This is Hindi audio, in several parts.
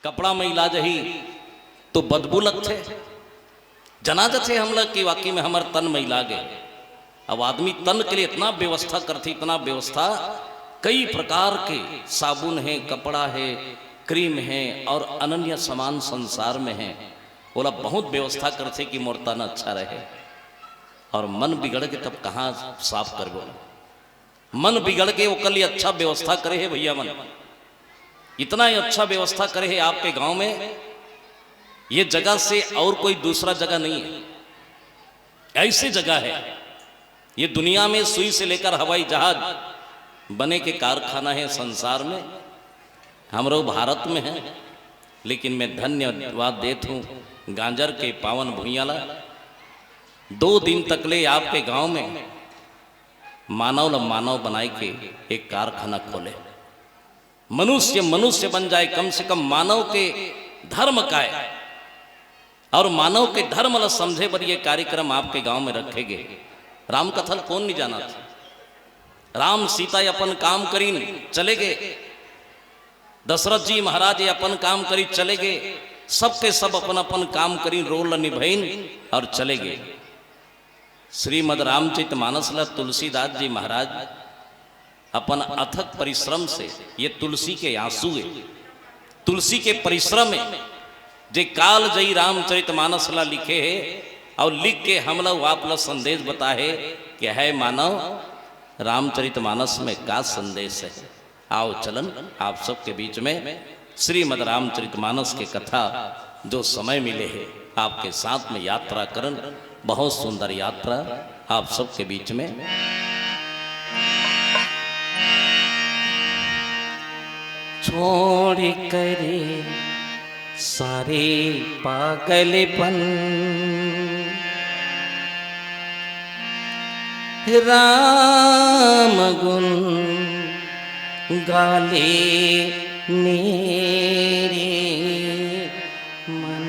कपड़ा में इलाज ही तो बदबू लगते जनाज थे हम लोग की वाकई में हमारे तन में इलागे। अब आदमी तन के लिए इतना व्यवस्था करती, इतना व्यवस्था, कई प्रकार के साबुन है, कपड़ा है, क्रीम है और अनन्य सामान संसार में है। बोला बहुत व्यवस्था करते कि मोर तन अच्छा रहे। और मन बिगड़ के तब कहाँ साफ कर बोला, मन बिगड़ के वो कल अच्छा व्यवस्था करे है भैया। मन इतना ही अच्छा व्यवस्था करे है आपके गांव में, ये जगह से और कोई दूसरा जगह नहीं है। ऐसी जगह है ये दुनिया में, सुई से लेकर हवाई जहाज बने के कारखाना है संसार में, हमरो भारत में है। लेकिन मैं धन्यवाद देता हूँ गांजर के पावन भुइयाला 2 दिन तक ले आपके गांव में मानव ल मानव बनाए के एक कारखाना खोले। मनुष्य मनुष्य बन जाए, कम से कम मानव के धर्म का है और मानव के धर्म ल समझे पर ये कार्यक्रम आपके गांव में रखेगे। राम कथल कौन नहीं जाना था, राम सीता अपन काम करी चले गए, दशरथ जी महाराज अपन काम करी चले गए, सबके सब अपन अपन काम करी रोल निभैन और चले गए। श्रीमद रामचरित मानस ला तुलसीदास जी महाराज अपन अथक परिश्रम से, ये तुलसी के आंसू है, तुलसी के परिश्रम है, जे काल जई रामचरित मानस ला लिखे है और लिख के हम लोग आप लोग संदेश बताए कि है मानव रामचरित मानस में का संदेश है। आओ चलन आप सबके बीच में श्रीमद रामचरित मानस के कथा जो समय मिले है आपके साथ में यात्रा करन, बहुत सुंदर यात्रा आप सबके बीच में। छोड़ करे सारे पागलपन, राम गुण गाले मेरे मन।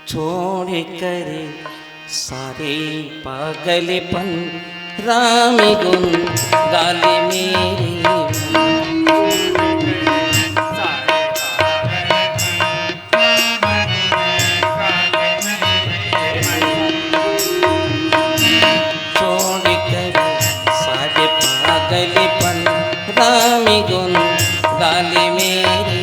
छोड़ कर सारे पागलपन, राम गुण गाले मेरे छोड़ कर सारे पागलपन, राम गुण गाले मेरे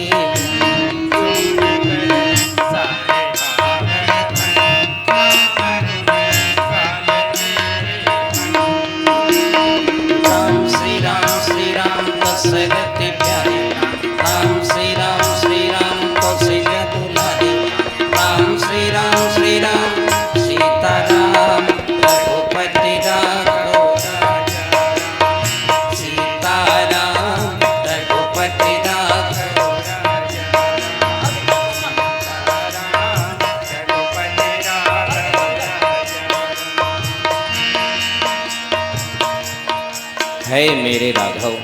है मेरे राघव,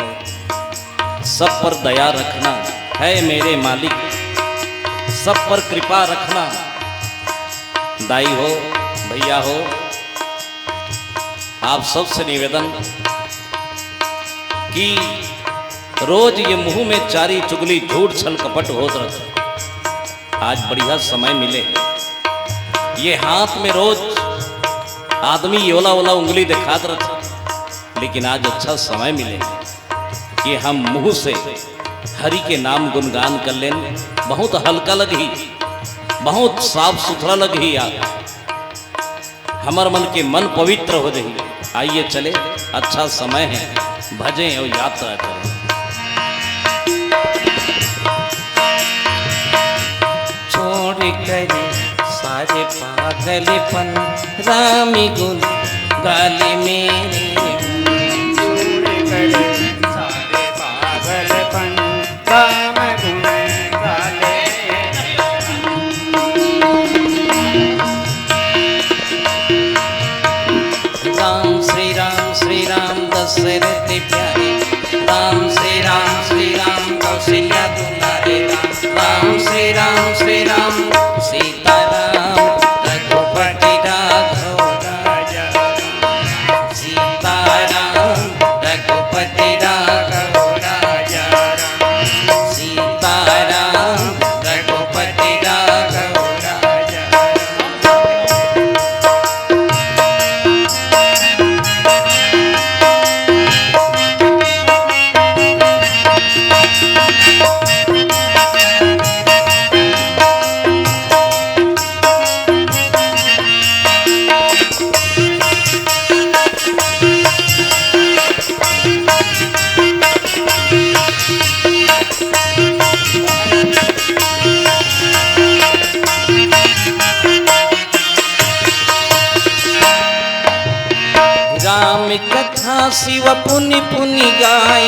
सब पर दया रखना, है मेरे मालिक सब पर कृपा रखना। दाई हो भैया हो, आप सबसे निवेदन कि रोज ये मुंह में चारी चुगली झूठ छल कपट होत रख। आज बढ़िया समय मिले, ये हाथ में रोज आदमी ओला ओला उंगली दिखात रख, लेकिन आज अच्छा समय मिले कि हम मुंह से हरि के नाम गुणगान कर लें। बहुत हल्का लगी, बहुत साफ सुथरा लगी, हमार मन के मन पवित्र हो जाए। आइए चले, अच्छा समय है, भजें और यात्रा करें। छोड़ कर सारे पागलपन, राम गुण गाले मेरे, छोड़ कर सारे पागल दशरथ प्यारे राम श्री राम कौशल्या दुलारे राम श्री राम सीताराम रघुपति राघव राजा राम सीताराम रघुपति राघव राजा राम सीताराम रघुपति राघव राजा राम कथा शिव पुनि पुनि गाय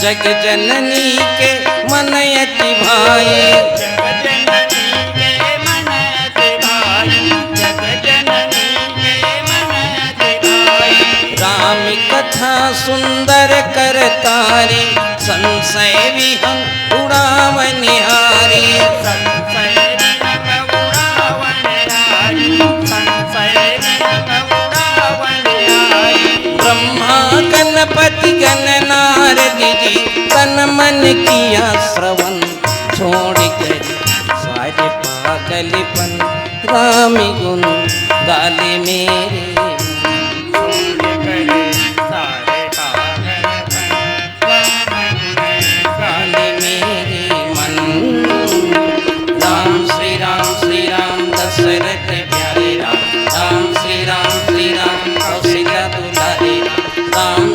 जग जननी के मन अति भाई जग जननी के मन अति भाई जग जननी के मन अति भाई राम कथा सुंदर कर तारी संशय विहन उड़ावनिहारी संशय विहन उड़ावनिहारी संशय विहन उड़ावनिहारी ब्रह्मा गणपति गणनारद जी तन मन किया श्रवण छोड़ कर सारे पागलपन राम गुण गाले मेरे छोड़ करे सारे पागलपन राम गुण गाले मेरे मन राम श्री राम दशरथ प्यारे राम श्री राम कौशल्या दुलारे राम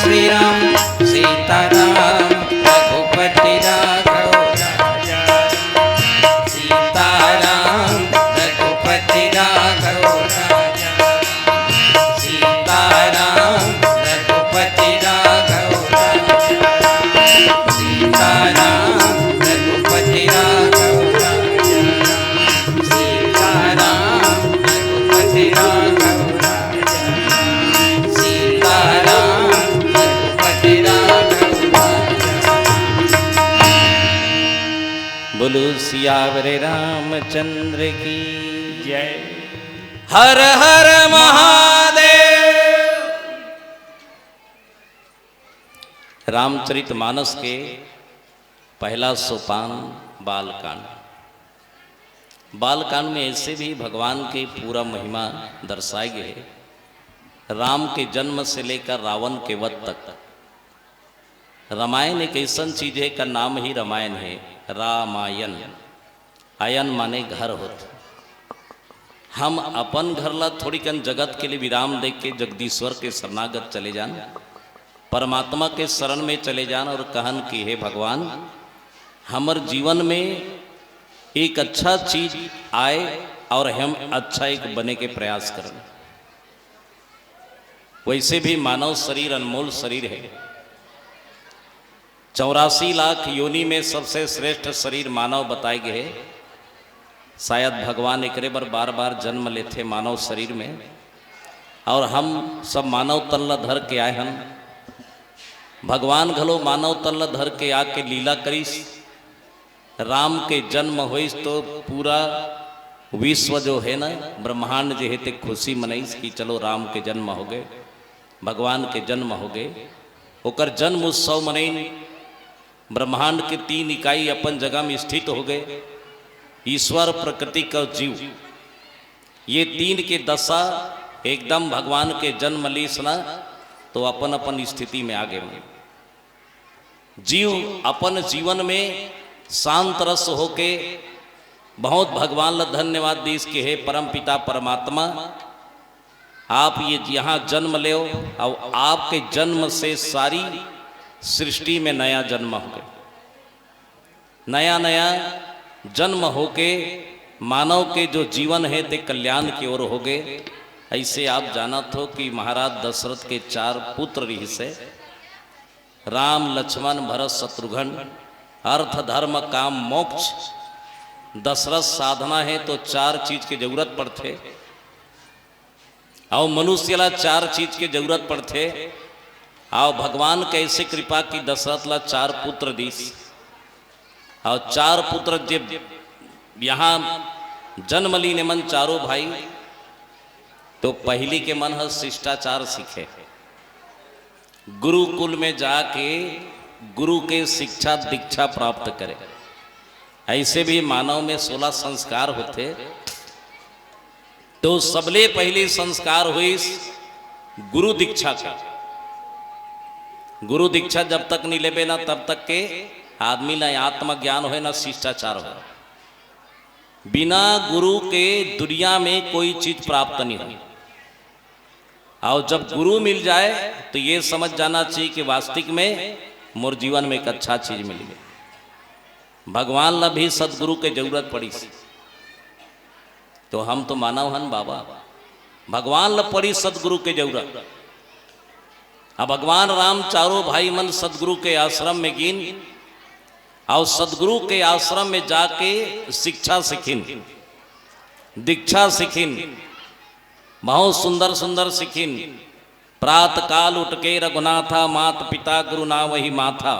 श्री राम सीताराम रघुपति राघव राजा सीताराम रघुपति राघव राजा सीताराम रघुपति राघव राजा सीताराम रघुपति राघव राजा सीताराम रघुपति राघव राजा सीताराम रघुपति राघव राजा। बोलो सियावर रामचंद्र की जय हर हर महादेव। रामचरितमानस के पहला सोपान बालकांड। बालकांड में ऐसे भी भगवान के पूरा महिमा दर्शाए गए। राम के जन्म से लेकर रावण के वध तक। रामायण एक ऐसा चीज है का नाम ही रामायण है। रामायण आयन माने घर होत। हम अपन घर ला थोड़ी कन जगत के लिए विराम दे के जगदीश्वर के शरणागत चले जान, परमात्मा के शरण में चले जान और कहन कि हे भगवान हमर जीवन में एक अच्छा चीज आए और हम अच्छा एक बने के प्रयास करें। वैसे भी मानव शरीर अनमोल शरीर है। 84 लाख योनि में सबसे श्रेष्ठ शरीर मानव बताए गए। शायद भगवान एक बार बार जन्म लेते मानव शरीर में, और हम सब मानव तल्ला धर के आए हम। भगवान घलो मानव तल्ला धर के आके लीला करीस। राम के जन्म होइस तो पूरा विश्व जो है ना ब्रह्मांड जो है ते खुशी मनाइस कि चलो राम के जन्म हो गए, भगवान के जन्म हो गए। ओकर जन्म उत्सव मनई। ब्रह्मांड के 3 इकाई अपन जगह में स्थित हो गए। ईश्वर, प्रकृति का जीव, ये 3 के दशा एकदम भगवान के जन्म लीस ना तो अपन अपन स्थिति में आ गए। जीव अपन जीवन में शांत रस होके बहुत भगवान ला धन्यवाद दीस के हे परम पिता परमात्मा आप ये यहाँ जन्म ले और आपके जन्म से सारी सृष्टि में नया जन्म हो गया। नया नया जन्म होके मानव के जो जीवन है ते कल्याण की ओर हो गए। ऐसे आप जानत हो कि महाराज दशरथ के 4 पुत्र रही से राम, लक्ष्मण, भरत, शत्रुघ्न। अर्थ, धर्म, काम, मोक्ष। दशरथ साधना है तो 4 चीज की जरूरत पड़ते और मनुष्य ला 4 चीज की जरूरत पड़ते। आओ भगवान कैसे कृपा की दशरथ ला 4 पुत्र दीस और 4 पुत्र जब यहाँ जन्म ली ने मन चारों भाई तो पहली के मन है शिष्टाचार सीखे, गुरुकुल में जाके गुरु के शिक्षा दीक्षा प्राप्त करे। ऐसे भी मानव में 16 संस्कार होते, तो सबले पहले संस्कार हुई गुरु दीक्षा का। गुरु दीक्षा जब तक नहीं लेबे ना तब तक के आदमी ना आत्मज्ञान हो ना शिष्टाचार हो। बिना गुरु के दुनिया में कोई चीज प्राप्त नहीं हो। और जब गुरु मिल जाए तो ये समझ जाना चाहिए कि वास्तविक में मोर जीवन में एक अच्छा चीज मिल गई। भगवान ला भी सदगुरु के जरूरत पड़ी सी, तो हम तो मानव हन बाबा, भगवान ला पड़ी सदगुरु के जरूरत। अब भगवान राम चारों भाई मन सदगुरु के आश्रम में गिन और सदगुरु के आश्रम में जाके शिक्षा सीखिन, दीक्षा सीखिन, बहुत सुंदर सुंदर सीखिन। प्रात काल उठ के रघुनाथा मात पिता गुरु ना वही माथा।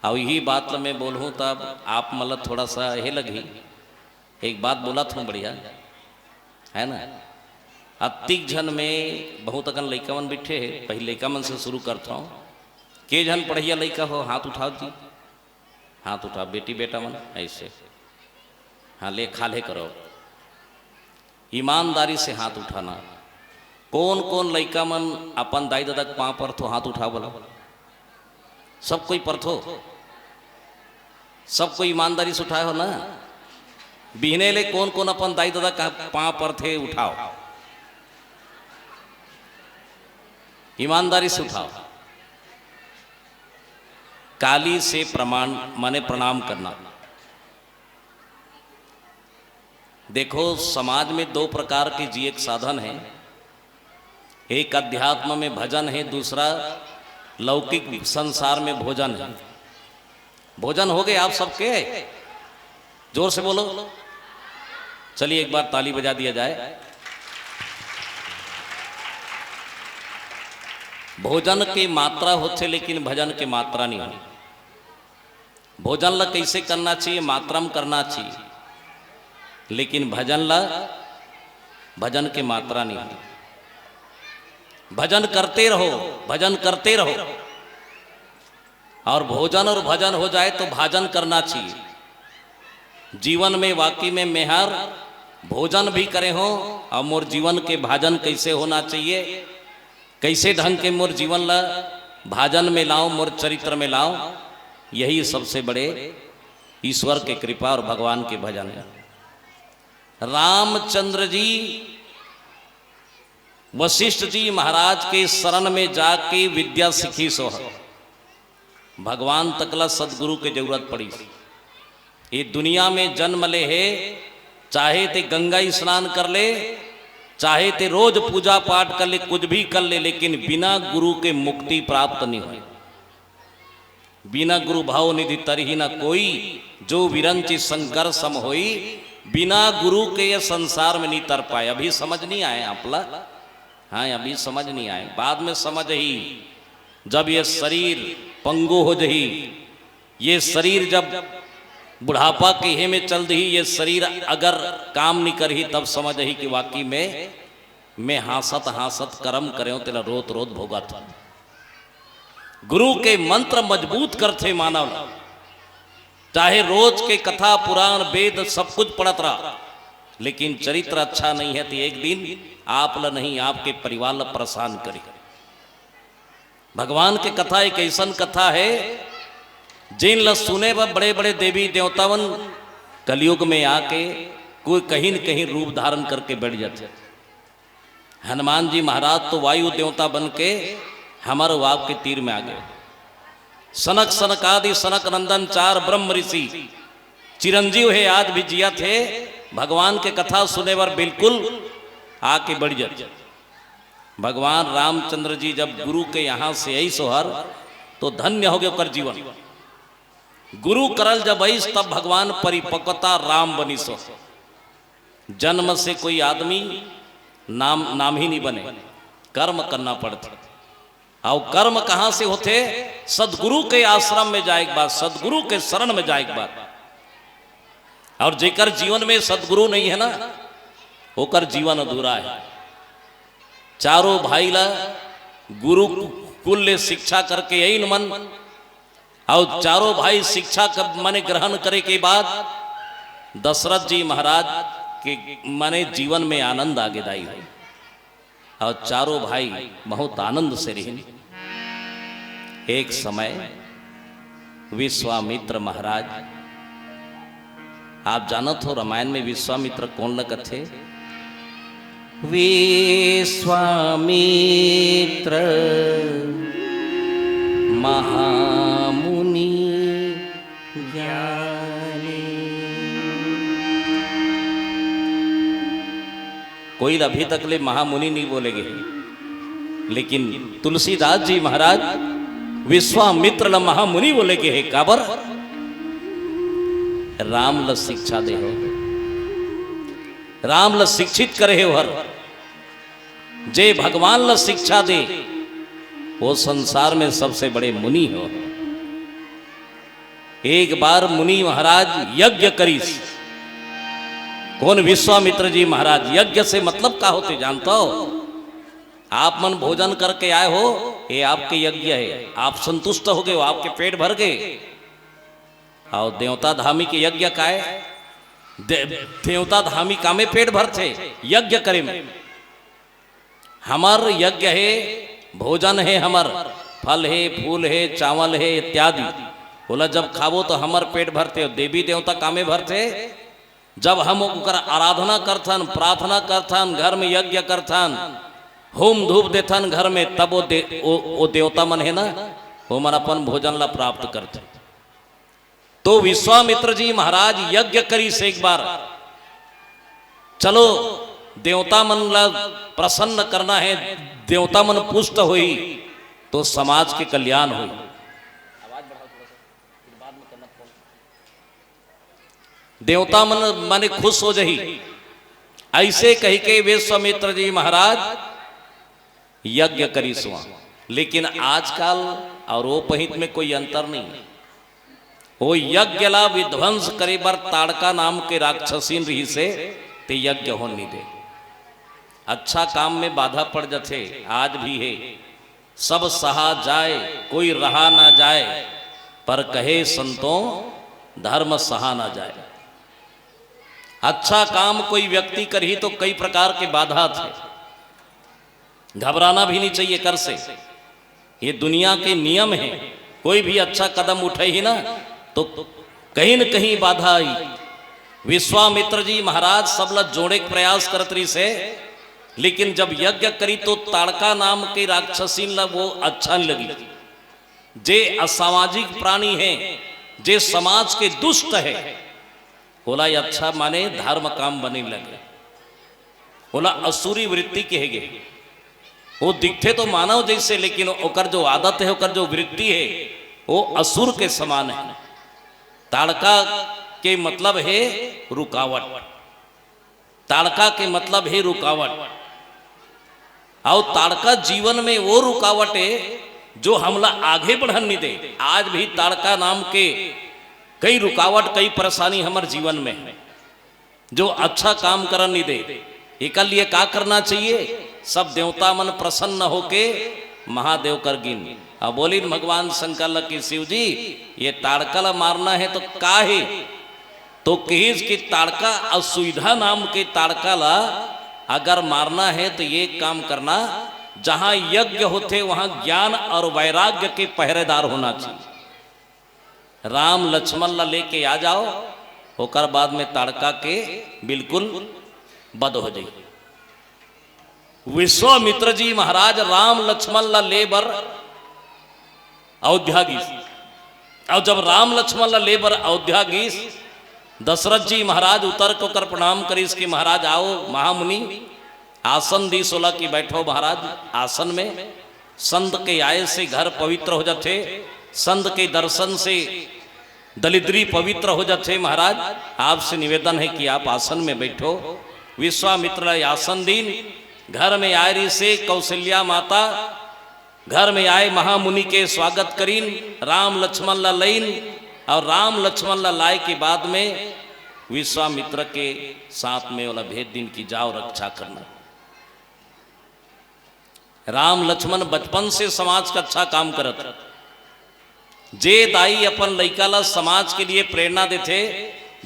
और यही बात मैं बोलूँ तब आप मतलब थोड़ा सा यह लगी, एक बात बोला था बढ़िया है ना। अतिक जन में बहुत अगन लड़का मन बैठे, पहले लड़का मन से शुरू करता हूँ। के जन पढ़िया लड़का हो हाथ उठाओ जी, हाथ उठाओ। बेटी बेटा मन ऐसे हाँ ले खाले करो, ईमानदारी से हाथ उठाना। कौन कौन लड़का मन अपन दाई दादा के पाँव पर तो हाथ उठाओ बोला। सब कोई परथो, सब कोई ईमानदारी से उठाए हो ना। बिहने ले कौन कौन अपन दाई दादा का पाँव पर थे उठाओ, ईमानदारी से उठाओ। काली से प्रमाण माने प्रणाम करना। देखो समाज में 2 प्रकार के जी एक साधन है, एक अध्यात्म में भजन है, दूसरा लौकिक संसार में भोजन है। भोजन हो गए आप सबके? जोर से बोलो। चलिए एक बार ताली बजा दिया जाए। भोजन की मात्रा होते लेकिन भजन की मात्रा नहीं हो। भोजन ला कैसे करना चाहिए? मात्रा में करना चाहिए, लेकिन भजन ला भजन की मात्रा नहीं हो। भजन करते रहो, भजन करते रहो। और भोजन और भजन हो जाए तो भाजन करना चाहिए। जीवन में वाकई में मेहर भोजन भी करे हो और मोर जीवन के भाजन कैसे होना चाहिए, कैसे ढंग के मोर जीवन ला भाजन में लाओ, मोर चरित्र में लाओ। यही सबसे बड़े ईश्वर के कृपा और भगवान के भजन है। रामचंद्र जी वशिष्ठ जी महाराज के शरण में जाके विद्या सीखी सो भगवान तकला सदगुरु के जरूरत पड़ी। ये दुनिया में जन्म ले है, चाहे ते गंगा स्नान कर ले, चाहे ते रोज पूजा पाठ कर ले, कुछ भी कर ले, लेकिन बिना गुरु के मुक्ति प्राप्त नहीं हुई। बिना गुरु भाव निधि तरही न कोई, जो विरंची शंकर सम होई। बिना गुरु के ये संसार में नहीं तर पाए। अभी समझ नहीं आए आपला? हाँ अभी समझ नहीं आए, बाद में समझ ही। जब ये शरीर पंगु हो जही, ये शरीर जब बुढ़ापा के हे में चल दही, ये शरीर अगर काम नहीं करही तब समझ ही कि वाकई में मैं हासत हासत कर्म करे तेरा रोत रोत भोगत। गुरु के मंत्र मजबूत करते मानव, चाहे रोज के कथा पुराण वेद सब कुछ पढ़त रहा, लेकिन चरित्र अच्छा नहीं है तो एक दिन आप ला नहीं आपके परिवार ला परेशान करी। भगवान के कथा एक ऐसा कथा है जिन ला सुने व बड़े बड़े देवी देवतावन कलयुग में आके कोई कहीं न कहीं रूप धारण करके बैठ जाते। हनुमान जी महाराज तो वायु देवता बन के हमारे वाप के तीर में आ गए। सनक सनकादि सनक नंदन 4 ब्रह्म ऋषि चिरंजीव है, आज भी जिया थे। भगवान के कथा सुने पर बिल्कुल आके बढ़ जाते। भगवान रामचंद्र जी जब गुरु के यहाँ से आई सोहर तो धन्य हो गया कर जीवन। गुरु करल जब आई तब भगवान परिपक्वता राम बनी सो। जन्म से कोई आदमी नाम ही नहीं बने, कर्म करना पड़ता। और कर्म कहां से होते? सदगुरु के आश्रम में जाए के बाद, सदगुरु के शरण में जाए के बाद। और जेकर जीवन में सदगुरु नहीं है ना, होकर जीवन अधूरा है। चारों भाई ला गुरु कुल ले शिक्षा करके यही मन, और चारों भाई शिक्षा का माने ग्रहण करे के बाद दशरथ जी महाराज के माने जीवन में आनंद आगेदाई हुई, और चारों भाई बहुत आनंद से रहे। एक समय विश्वामित्र महाराज, आप जानत हो रामायण में विश्वामित्र कौन लगत थे? विश्वामित्र महामुनि ज्ञानी। कोई अभी तक ले महामुनि नहीं बोलेगे, लेकिन तुलसीदास जी महाराज विश्वामित्र ल महामुनि बोलेगे है। काबर? राम ल शिक्षा दे हो, राम ल शिक्षित करे हो। हर जे भगवान ल शिक्षा दे वो संसार में सबसे बड़े मुनि हो। एक बार मुनि महाराज यज्ञ करीस। कौन? विश्वामित्र जी महाराज। यज्ञ से मतलब क्या होते जानता हो? आप मन भोजन करके आए हो, ये आपके यज्ञ है, आप संतुष्ट हो गए हो, आपके पेट भर गए। और देवता धामी के यज्ञ का है, देवता धामी का में पेट भरते यज्ञ करे में। हमार यज्ञ है, भोजन है, हमार फल है, फूल है, चावल है इत्यादि। बोला जब खावो तो हमार पेट भरते हो। देवी देवता कामे भरते जब हम उनकर आराधना करथन, प्रार्थना करथन, घर में यज्ञ करथन, होम धूप देथन घर में, तब वो देवता मन है ना, वो मन अपन भोजन ला प्राप्त करते। तो विश्वामित्र जी महाराज यज्ञ करी से एक बार, चलो देवता मन ला प्रसन्न करना है, देवता मन पुष्ट हुई तो समाज के कल्याण हुई। देवता मन माने खुश हो जही। ऐसे कही के विश्वामित्र जी महाराज यज्ञ करी सुआ। लेकिन आजकल और वो पहित में कोई अंतर नहीं। वो यज्ञ ला विध्वंस करे बर ताड़का नाम के राक्षसीन रही से ते यज्ञ हो नहीं दे। अच्छा काम में बाधा पड़ जाते, आज भी है। सब सहा जाए कोई रहा ना जाए, पर कहे संतों धर्म सहा ना जाए। अच्छा काम कोई व्यक्ति करही तो कई प्रकार के बाधा थे, घबराना भी नहीं चाहिए कर से। ये दुनिया के नियम है, कोई भी अच्छा कदम उठे ही ना तो कहीं न कहीं बाधा आई। विश्वामित्र जी महाराज सबला जोड़े के प्रयास करत रही से, लेकिन जब यज्ञ करी तो ताड़का नाम के राक्षसीन ला वो अच्छा नहीं लगी। जे असामाजिक प्राणी है, जे समाज के दुष्ट है, बोला ये अच्छा माने धर्म काम बने लगे। बोला असुरी वृत्ति कहेगे। वो दिखते तो मानव जैसे, लेकिन ओकर जो आदत है, ओकर जो वृत्ति है, वो असुर के समान है। ताड़का के मतलब है रुकावट, ताड़का के मतलब है रुकावट। और ताड़का जीवन में वो रुकावट है जो हमला आगे बढ़न नहीं दे। आज भी ताड़का नाम के कई रुकावट, कई परेशानी हमारे जीवन में है जो अच्छा काम करन नहीं दे। एक लिए क्या करना चाहिए? सब देवता मन प्रसन्न होके महादेव कर गिन। अब बोली भगवान शंकर की शिव जी ये ताड़का मारना है तो का है? तो कहिस कि ताड़का असुविधा नाम के ताड़का ला अगर मारना है तो ये काम करना, जहां यज्ञ होते वहां ज्ञान और वैराग्य के पहरेदार होना चाहिए। राम लक्ष्मण ला लेके आ जाओ, होकर बाद में ताड़का के बिल्कुल बद हो जाए। विश्वामित्र जी महाराज राम लक्ष्मण ला लेबर अयोध्या गीस। और जब राम लक्ष्मण ला लेबर अयोध्या गीस, दशरथ जी महाराज उतर को कर प्रणाम करी इसकी महाराज आओ महामुनि आसन दी सोला की बैठो महाराज आसन में। संत के आए से घर पवित्र हो जाते, संत के दर्शन से दलिद्री पवित्र हो जाते। महाराज आपसे निवेदन है कि आप आसन में बैठो। विश्वामित्र आसन दीन घर में आयरी से कौशल्या माता घर में आए महामुनि के स्वागत करीन, राम लक्ष्मण ला लईन, और राम लक्ष्मण ला लाए के बाद में विश्वामित्र के साथ में वाला भेद दिन की जाओ रक्षा करना। राम लक्ष्मण बचपन से समाज का अच्छा काम करत, जे दाई अपन लइका ला समाज के लिए प्रेरणा देते,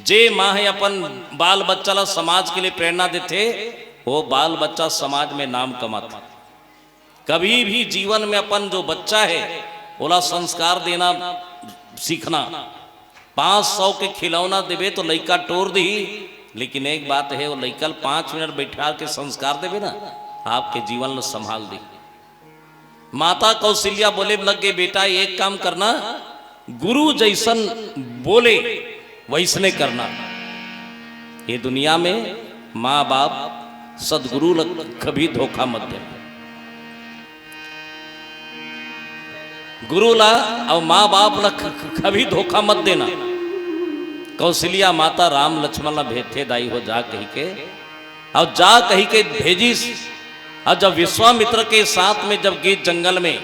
जे माँ है अपन बाल बच्चा ला समाज के लिए प्रेरणा देते, वो बाल बच्चा समाज में नाम कमाता। कभी भी जीवन में अपन जो बच्चा है बोला संस्कार देना सीखना। 500 के खिलौना देवे तो लइका टोर दी, लेकिन एक बात है, वो लइका 5 मिनट बैठा के संस्कार देवे ना, आपके जीवन में संभाल दी। माता कौशल्या बोले लग गए, बेटा एक काम करना, गुरु जैसन बोले वैसने करना। ये दुनिया में माँ बाप सदगुरु कभी धोखा मत देना। गुरु ला और माँ बाप ला कभी धोखा मत देना। कौशल्या माता राम लक्ष्मण ला भेजे दाई हो जा कही के, और जा कही के भेजी। और जब विश्वामित्र के साथ में जब गए जंगल में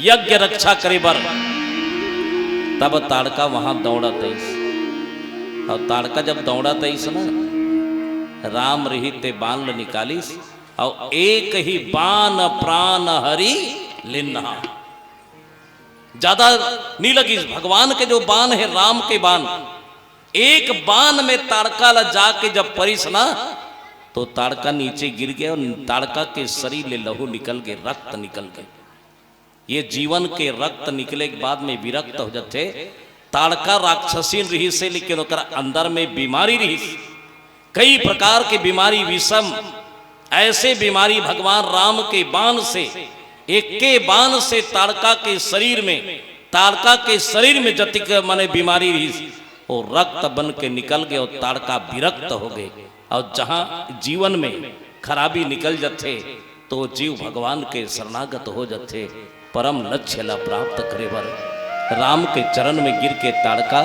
यज्ञ रक्षा करे बर, तब ताड़का वहां दौड़ा तईस। और ताड़का जब दौड़ा तईस ना, राम रही ते बाण ल निकालिस, और एक ही बाण प्राण हरि लिन्हा। ज्यादा नहीं लगी भगवान के जो बाण है, राम के बाण, एक बाण में ताड़का ला जाके जब परिस ना, तो ताड़का नीचे गिर गया और ताड़का के शरीर ले लहू निकल गए, रक्त निकल गए। ये जीवन के रक्त निकले के बाद में विरक्त हो जाते। ताड़का राक्षसी रही से, लेकिन ओकरा अंदर में बीमारी रही, कई प्रकार के बीमारी, विषम ऐसे बीमारी भगवान राम के बाण से, एक के बाण से ताड़का के शरीर में, ताड़का के शरीर में जतिक माने बीमारी रही, और रक्त बन के निकल गए और ताड़का विरक्त हो गए। और जहां जीवन में खराबी निकल जाते, तो जीव भगवान के शरणागत हो जाते, परम लक्ष्य ला प्राप्त करे बर राम के चरण में गिर के ताड़का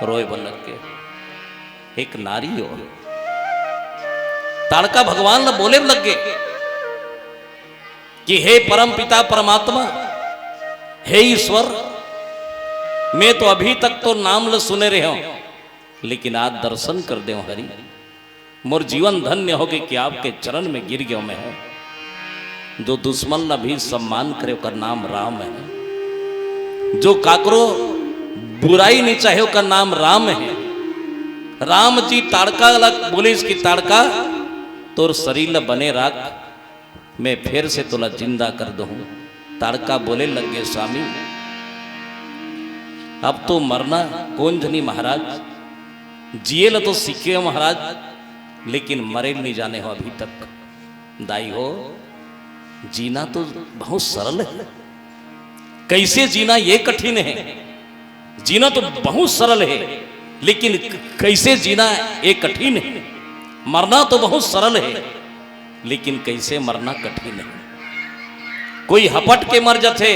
रोए बन लग गए। एक नारी हो, ताड़का भगवान ला बोले लग गए कि हे परम पिता परमात्मा, हे ईश्वर, मैं तो अभी तक तो नाम ल सुने रहे हूं, लेकिन आज दर्शन कर दे हरि, मोर जीवन धन्य हो गए कि आपके चरण में गिर गयो मैं हूं। जो दुश्मन ला भी सम्मान करे ओकर नाम राम है, जो काकरो बुराई नहीं चाहे ओकर नाम राम है। राम जी ताड़का ला बोले इसकी, ताड़का तोर शरीर ला बने राख, मैं फिर से तोला जिंदा कर दूं। ताड़का बोले लगे, स्वामी अब तो मरना कौन जनी महाराज, जिए ला तो सीखे महाराज, लेकिन मरे नहीं जाने हो अभी तक। दाई हो, जीना तो बहुत सरल है, कैसे जीना ये कठिन है। जीना तो बहुत सरल है, लेकिन कैसे जीना ये कठिन है। मरना तो बहुत सरल है, लेकिन कैसे मरना कठिन है। कोई हपट के मर जाते,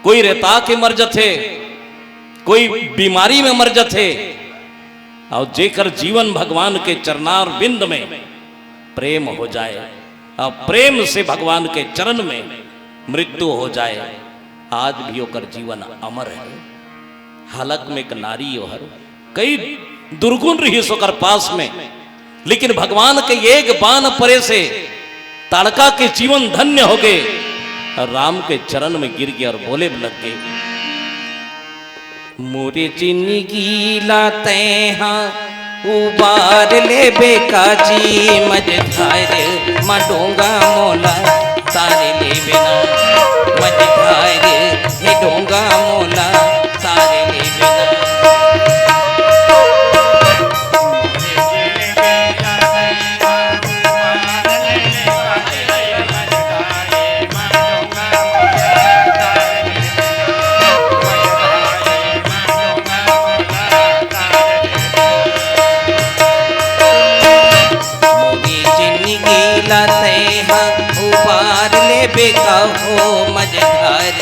कोई रेता के मर जाते, कोई बीमारी में मर जाते, और जेकर जीवन भगवान के चरणार बिंद में प्रेम हो जाए, और प्रेम से भगवान के चरण में मृत्यु हो जाए, आज भी होकर जीवन अमर है। हालक में एक नारी हर कई दुर्गुण रही सोकर पास में, लेकिन भगवान के एक बाण परे से ताड़का के जीवन धन्य हो गए, और राम के चरण में गिर गए और बोले लग गए, मोरे जिंदगी लाते हाँ उबार ले बेकाजी, मझधार मडोंगा मोला तारे ले बिना, मझधार हे डोंगा मोला तारे ले बिना। उबार ले बेका हो मझधार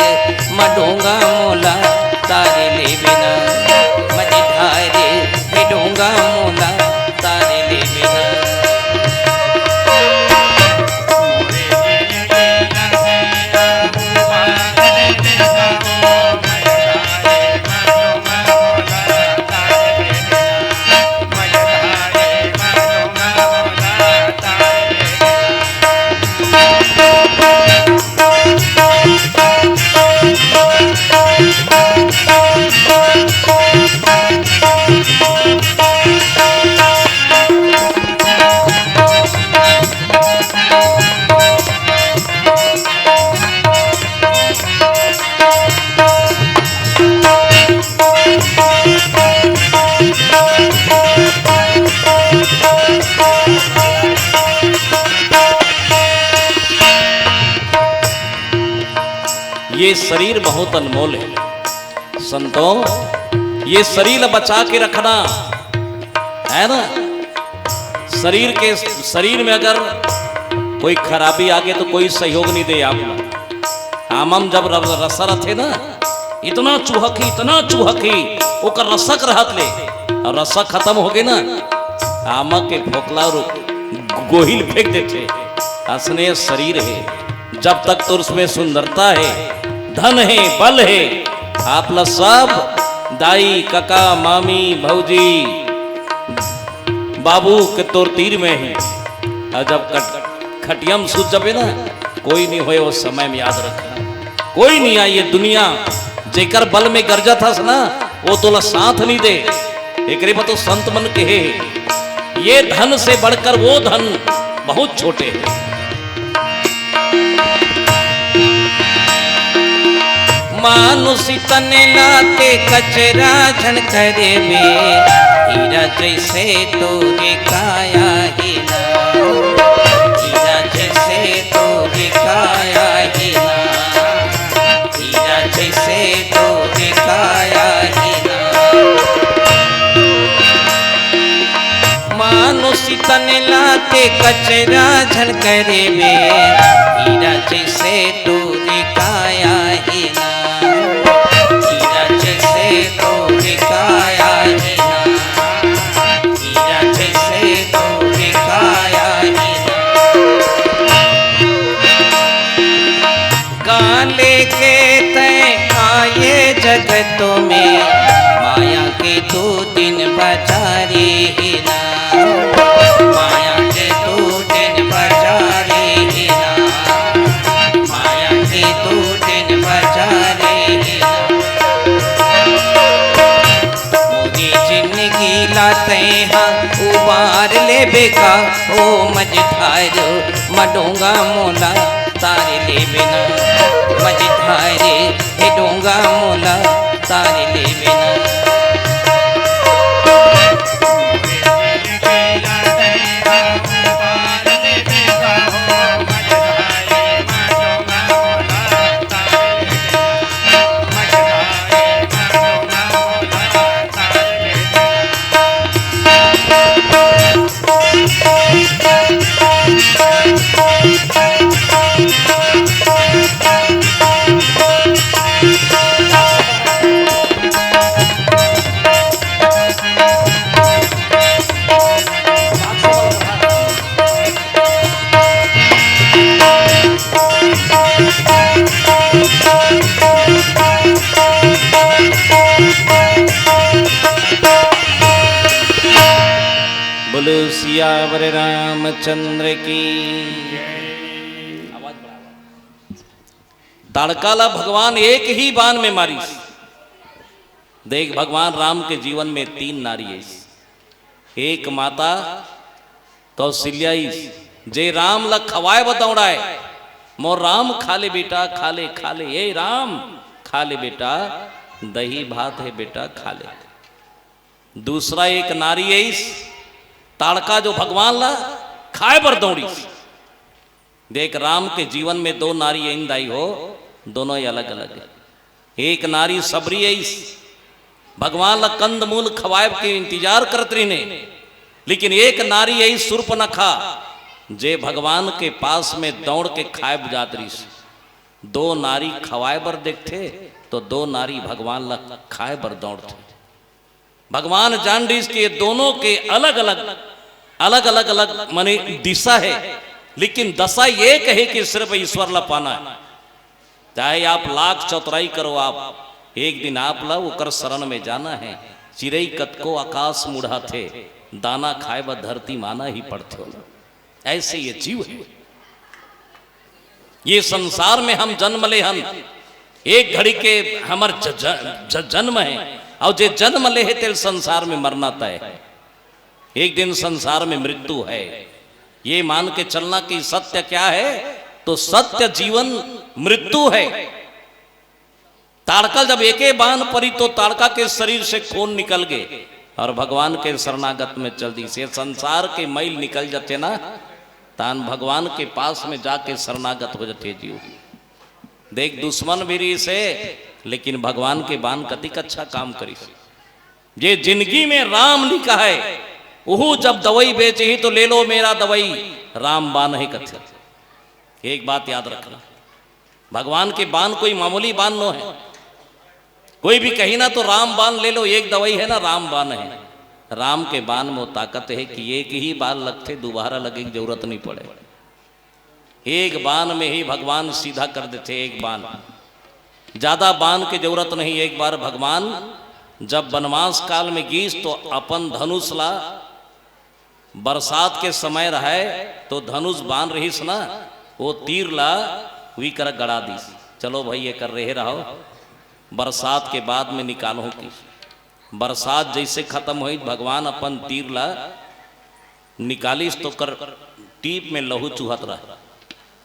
बहुत अनमोल है। संतों, ये शरीर बचा के रखना है ना। शरीर में अगर कोई खराबी आ गई तो कोई सहयोग नहीं दे आप। आमम जब रसर थे ना, इतना चूहकी ओकर रसक रहत ले, और रसक खत्म हो गए ना, आमक के फोकला गोहिल फेंक देते। असने शरीर है, जब तक तो उसमें सुंदरता है, धन है, बल है, आप लोग सब दाई काका मामी भौजी बाबू के तोर तीर में ही। और जब खटियम सूझ जबे ना, कोई नहीं होए उस समय में, याद रखना कोई नहीं आई ये दुनिया जेकर बल में गर्जा था ना, वो तोला साथ नहीं दे। एक तो संत मन के है, ये धन से बढ़कर वो धन बहुत छोटे हैं। मानुषी तन लाते कचरा झन करे बे, हीरा जैसे तोरे काया हीना, हीरा जैसे तोरे काया हीना, हीरा जैसे तोरे काया हीना। मानुषी तन लाते कचरा झन करे बे, हीरा जैसे तोरे काया हीना, हीरा जैसे तोरे काया हीना, हीरा जैसे तोरे काया हीना। काले के तय आए जगतों में, माया के 2 दिन बाजारे हीना, माया के 2 दिन बाजारे हीना, माया के 2 दिन बाजारे हीना। मोरी जिंदगी लाते हाँ उबार ले बेका, ओ मझधारो मडोंगा मोला तारे ले बिना, मझधारे हे डोंगा मोला तारे ले बिना। बोलो सियावर रामचंद्र की। ताड़काला भगवान एक ही बाण में मारी। देख भगवान राम के जीवन में 3 नारी है। एक माता कौशल्या जे राम ला खवाए बतौड़ाए, मोर राम खा ले बेटा, खा ले खा ले, ये राम खा ले बेटा, दही भात है बेटा खा ले। दूसरा एक नारी है ताड़का जो भगवान ला खाए बर दौड़ी। देख राम के जीवन में 2 नारी इंदाई हो, दोनों ही अलग अलग है। एक नारी सबरी है, भगवान ला कंद मूल खवाए के इंतजार करत रही ने, लेकिन एक नारी है सुर्पनखा जे भगवान के पास में दौड़ के खाए जात रही। 2 नारी खवाए बर देखते तो 2 नारी भगवान ला खाए बर दौड़ते। भगवान जान रही कि दोनों के अलग अलग माने दिशा है, लेकिन दशा ये कहे कि सिर्फ ईश्वर ला पाना है। चाहे आप लाख चौतराई करो, आप एक दिन आप ला उकर शरण में जाना है। चिरई कतको आकाश मुढ़ा थे, दाना खाए व धरती माना ही पड़ते हो। ऐसे ये जीव है। ये संसार में हम जन्म ले, हम एक घड़ी के हमार जन्म है, और जे जन्म ले है तेल संसार में मरना तय है। एक दिन संसार में मृत्यु है। ये मान के चलना कि सत्य क्या है, तो सत्य जीवन मृत्यु है। ताड़का जब एके बाण पड़ी तो ताड़का के शरीर से खून निकल गए और भगवान के शरणागत में चल दी। से संसार के मैल निकल जाते ना, तान भगवान के पास में जाके शरणागत हो जाते जीव। देख दुश्मन भी से लेकिन भगवान के बान कतिक अच्छा काम करी। ये जिंदगी में राम लिखा है, वो जब दवाई बेचे ही तो ले लो मेरा दवाई, राम बान है कथ्य। एक बात याद रखना, भगवान के बान कोई मामूली बान नो है। कोई भी कही ना तो राम बान ले लो, एक दवाई है ना राम बान है। राम के बान में वो ताकत है कि एक ही बार लगते दोबारा लगे की जरूरत नहीं पड़े। एक बान में ही भगवान सीधा कर देते, एक बान, ज्यादा बान की जरूरत नहीं। एक बार भगवान जब वनवास काल में गीस तो अपन धनुष ला, बरसात के समय रहे तो धनुष बांध रहीस ना, वो तीर ला वी कर गड़ा दी। चलो भाई ये कर रहे रहो, बरसात के बाद में निकालो की। बरसात जैसे खत्म हुई भगवान अपन तीर ला निकालिस तो कर टीप में लहू चूहत रहा।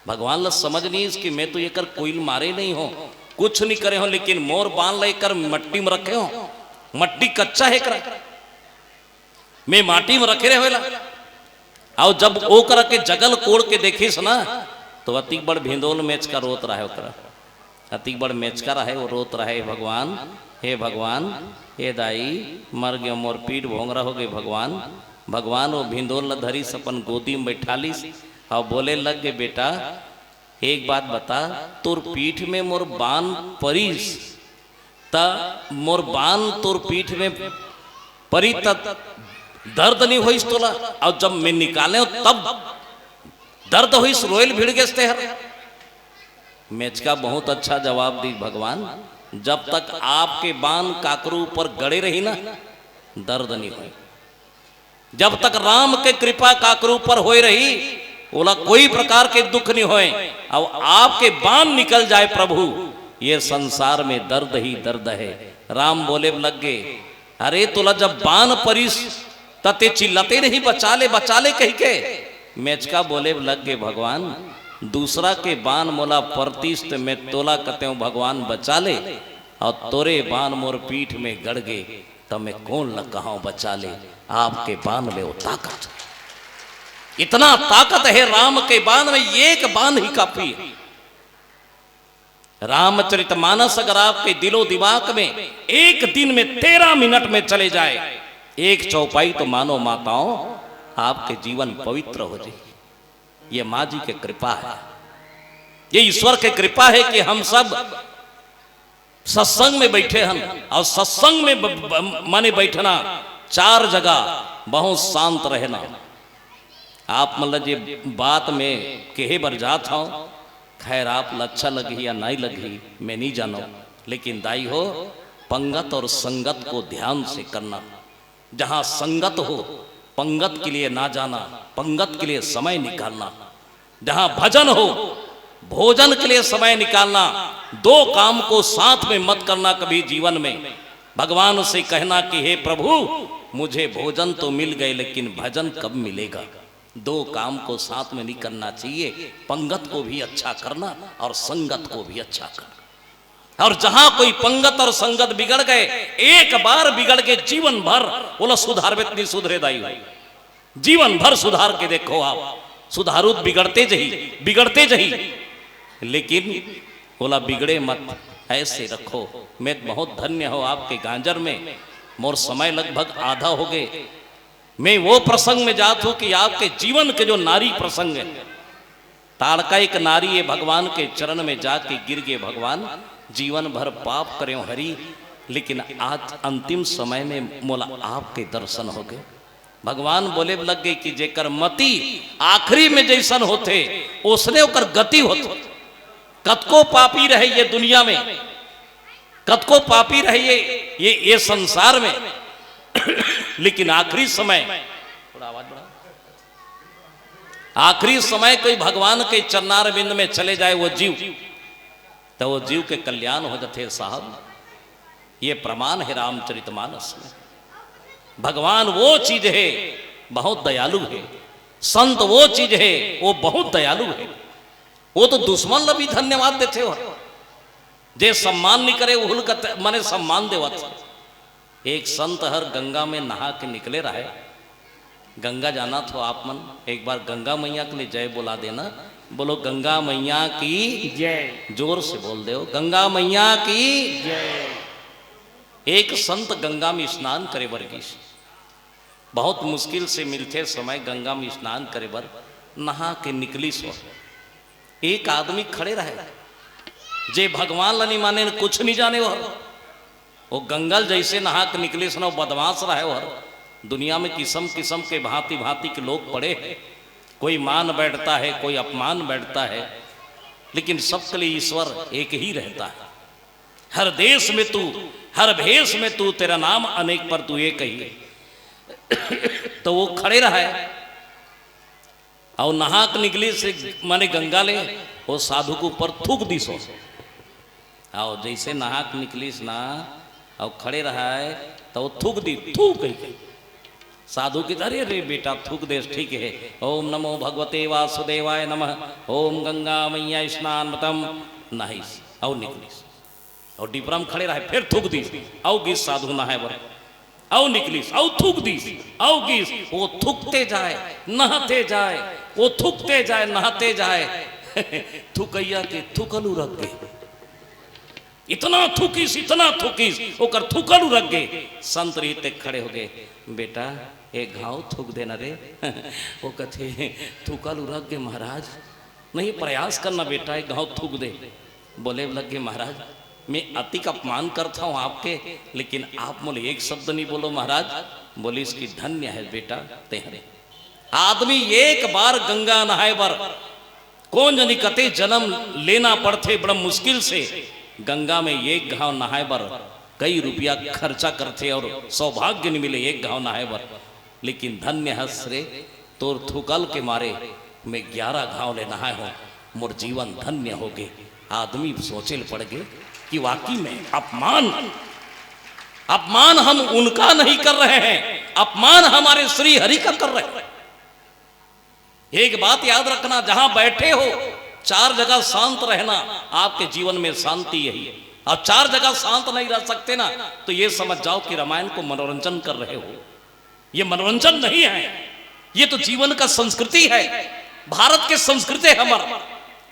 भगवान ला समझ नहीं कि मैं तो ये कर कोई मारे नहीं हो, कुछ नहीं करे हो, लेकिन मोर बांध लेकर मट्टी में रखे हो, मट्टी कच्चा है कर मैं माटी में रखे रहे और जब ओ कर के जगल कोड़ के देखिस ना तो अति बड़ भिंदोल मैच का रोत रहा है, अति बड़ मैच का रहा है, वो रोत रहा है, भगवान हे भगवान हे दाई मर गयो मोर पीठ भोंगरा हो गई। भगवान भगवान वो भिंदोल धरी अपन गोदी में बैठा लीस और बोले लग गए, बेटा एक बात बता, तोर पीठ में मोर बान परिस ता मोर बान तोर पीठ में परी तब दर्द नहीं हुई तोला, और जब मैं निकाले तब दर्द हुई, रोयल भिड़ गए हर। मैच का बहुत अच्छा जवाब दी भगवान, जब तक आपके बान काकरू पर गड़े रही ना दर्द नहीं हुई। जब तक राम के कृपा काकरू पर हो रही बोला कोई प्रकार के दुख नहीं होए, अब आपके बान निकल जाए प्रभु ये संसार में दर्द ही दर्द है। राम बोले लग गए, अरे तुला जब बान परिस तते चिल्लाते नहीं बचा ले कही के। मेचका बोले लग गए, भगवान दूसरा के बान मोला परतीस तो मैं तोला कहते हूँ भगवान बचा ले, और तोरे बान मोर पीठ में गड़ गए तो मैं कौन लग कहा बचा ले। आपके बान में वो ताकत, इतना ताकत है राम के बान में, एक बान ही काफी है। रामचरितमानस अगर आपके दिलो दिमाग में एक दिन में 13 मिनट में चले जाए एक चौपाई तो मानो माताओं आपके जीवन पवित्र हो जाए। ये माँ जी की कृपा है, ये ईश्वर की कृपा है कि हम सब सत्संग में बैठे हैं। और सत्संग में माने बैठना 4 जगह बहुत शांत रहना। आप मतलब ये बात में कहे बर जात हो, खैर आप अच्छा लगी या नहीं लगी मैं नहीं जानो, लेकिन दाई हो पंगत और संगत को ध्यान से करना। जहां संगत हो पंगत के लिए ना जाना, पंगत के लिए समय निकालना। जहां भजन हो भोजन के लिए समय निकालना। 2 काम को साथ में मत करना कभी जीवन में। भगवान से कहना कि हे प्रभु मुझे भोजन तो मिल गए लेकिन भजन कब मिलेगा। 2 काम को साथ में नहीं करना चाहिए, पंगत को भी अच्छा करना और संगत को भी अच्छा करना। और जहां कोई पंगत और संगत बिगड़ गए, एक बार बिगड़ के जीवन भर बोला सुधार नहीं सुधरे दाई भाई, जीवन भर सुधार के देखो आप, सुधारू बिगड़ते जही लेकिन बोला बिगड़े मत, ऐसे रखो। मैं बहुत धन्य हो आपके गांजर में, मोर समय लगभग आधा हो गए। मैं वो प्रसंग में जात हूं कि आपके जीवन के जो नारी प्रसंग है, ताड़का एक नारी है भगवान के चरण में जाके गिर गए। भगवान जीवन भर पाप करे हरि, लेकिन आज अंतिम समय में मोला आपके दर्शन हो गए। भगवान बोले लग गए कि जेकर मति आखिरी में जैसन होते उसने ओकर गति होते। कतको पापी रहे ये दुनिया में, कतको पापी रहे ये संसार में लेकिन आखिरी समय, थोड़ा आवाज बढ़ा, आखिरी समय कोई भगवान के चरणार बिंद में चले जाए वो जीव, तो वो जीव के कल्याण हो जाते साहब। ये प्रमाण है रामचरितमानस में। भगवान वो चीज है बहुत दयालु है, संत वो चीज है वो बहुत दयालु है। वो तो दुश्मन भी धन्यवाद देते हो, जे सम्मान नहीं करे वो मने सम्मान देवत। एक संत हर गंगा में नहा के निकले रहे, गंगा जाना तो आप मन एक बार गंगा मैया के लिए जय बोला देना। बोलो गंगा मैया की जय जोर से बोल दो गंगा मैया की। जय। एक संत गंगा में स्नान करे वर्गीश, बहुत मुश्किल से मिलते समय गंगा में स्नान करे बर नहा के निकली सो। एक आदमी खड़े रहे जे भगवान लनी माने कुछ नहीं जाने वो गंगल जैसे नहा के निकले सुना बदमाश रहे वह। दुनिया में किस्म किस्म के भांति भांति के लोग पड़े हैं, कोई मान बैठता है कोई अपमान बैठता है, लेकिन सबके लिए ईश्वर एक ही रहता है। हर देश में तू हर भेष में तू तेरा नाम अनेक पर तू एक ही। तो वो खड़े रहा है और नहा के निकली से माने गंगा ले वो साधु के ऊपर थूक दी सो। आओ जैसे नहा के निकली ना और खड़े रहा है तो वो थूक दी थूक गई। साधु की अरे रे बेटा थूक दे ठीक है। ओम नमो भगवते वासुदेवाय नमः। ओम गंगा मैया स्नान मतम नहीं और निकली और डिपरम खड़े रहे फिर थूक दी और गीस साधु नहाए बर और निकली और थूक दी और गीस वो थूकते जाए नहाते जाए वो थूकते जाए नहाते जाए। थूकैया के थूकलू रख गए इतना थूकीस ओकर थूकलू रख गए। संत रीते खड़े हो गए बेटा एक घाव थूक देना रे। वो कथे थूकलू रख गए महाराज नहीं प्रयास करना बेटा एक घाव थूक दे। बोले लगे महाराज मैं अति का अपमान करता हूँ आपके, लेकिन आप बोले एक शब्द नहीं बोलो महाराज। बोले इसकी धन्य है बेटा तेरे। आदमी एक बार गंगा नहाए बर कौन जनी कते जन्म लेना पड़ते बड़ा मुश्किल से। गंगा में एक घाव नहाए बर कई रुपया खर्चा करते और सौभाग्य नहीं मिले एक घाव नहाए बर। लेकिन धन्य हस रे तोर थुकल के मारे मैं 11 घाव ले नहाए हूँ मोर जीवन धन्य हो गए। आदमी सोचे पड़ गए कि वाकई में अपमान हम उनका नहीं कर रहे हैं, अपमान हमारे श्री हरि का कर रहे हैं। एक बात याद रखना जहां बैठे हो 4 जगह शांत रहना, आपके जीवन में शांति यही है। और 4 जगह शांत नहीं रह सकते ना तो ये समझ जाओ कि रामायण को मनोरंजन कर रहे हो। ये मनोरंजन नहीं है, ये तो जीवन का संस्कृति है। भारत के संस्कृति है हमारा।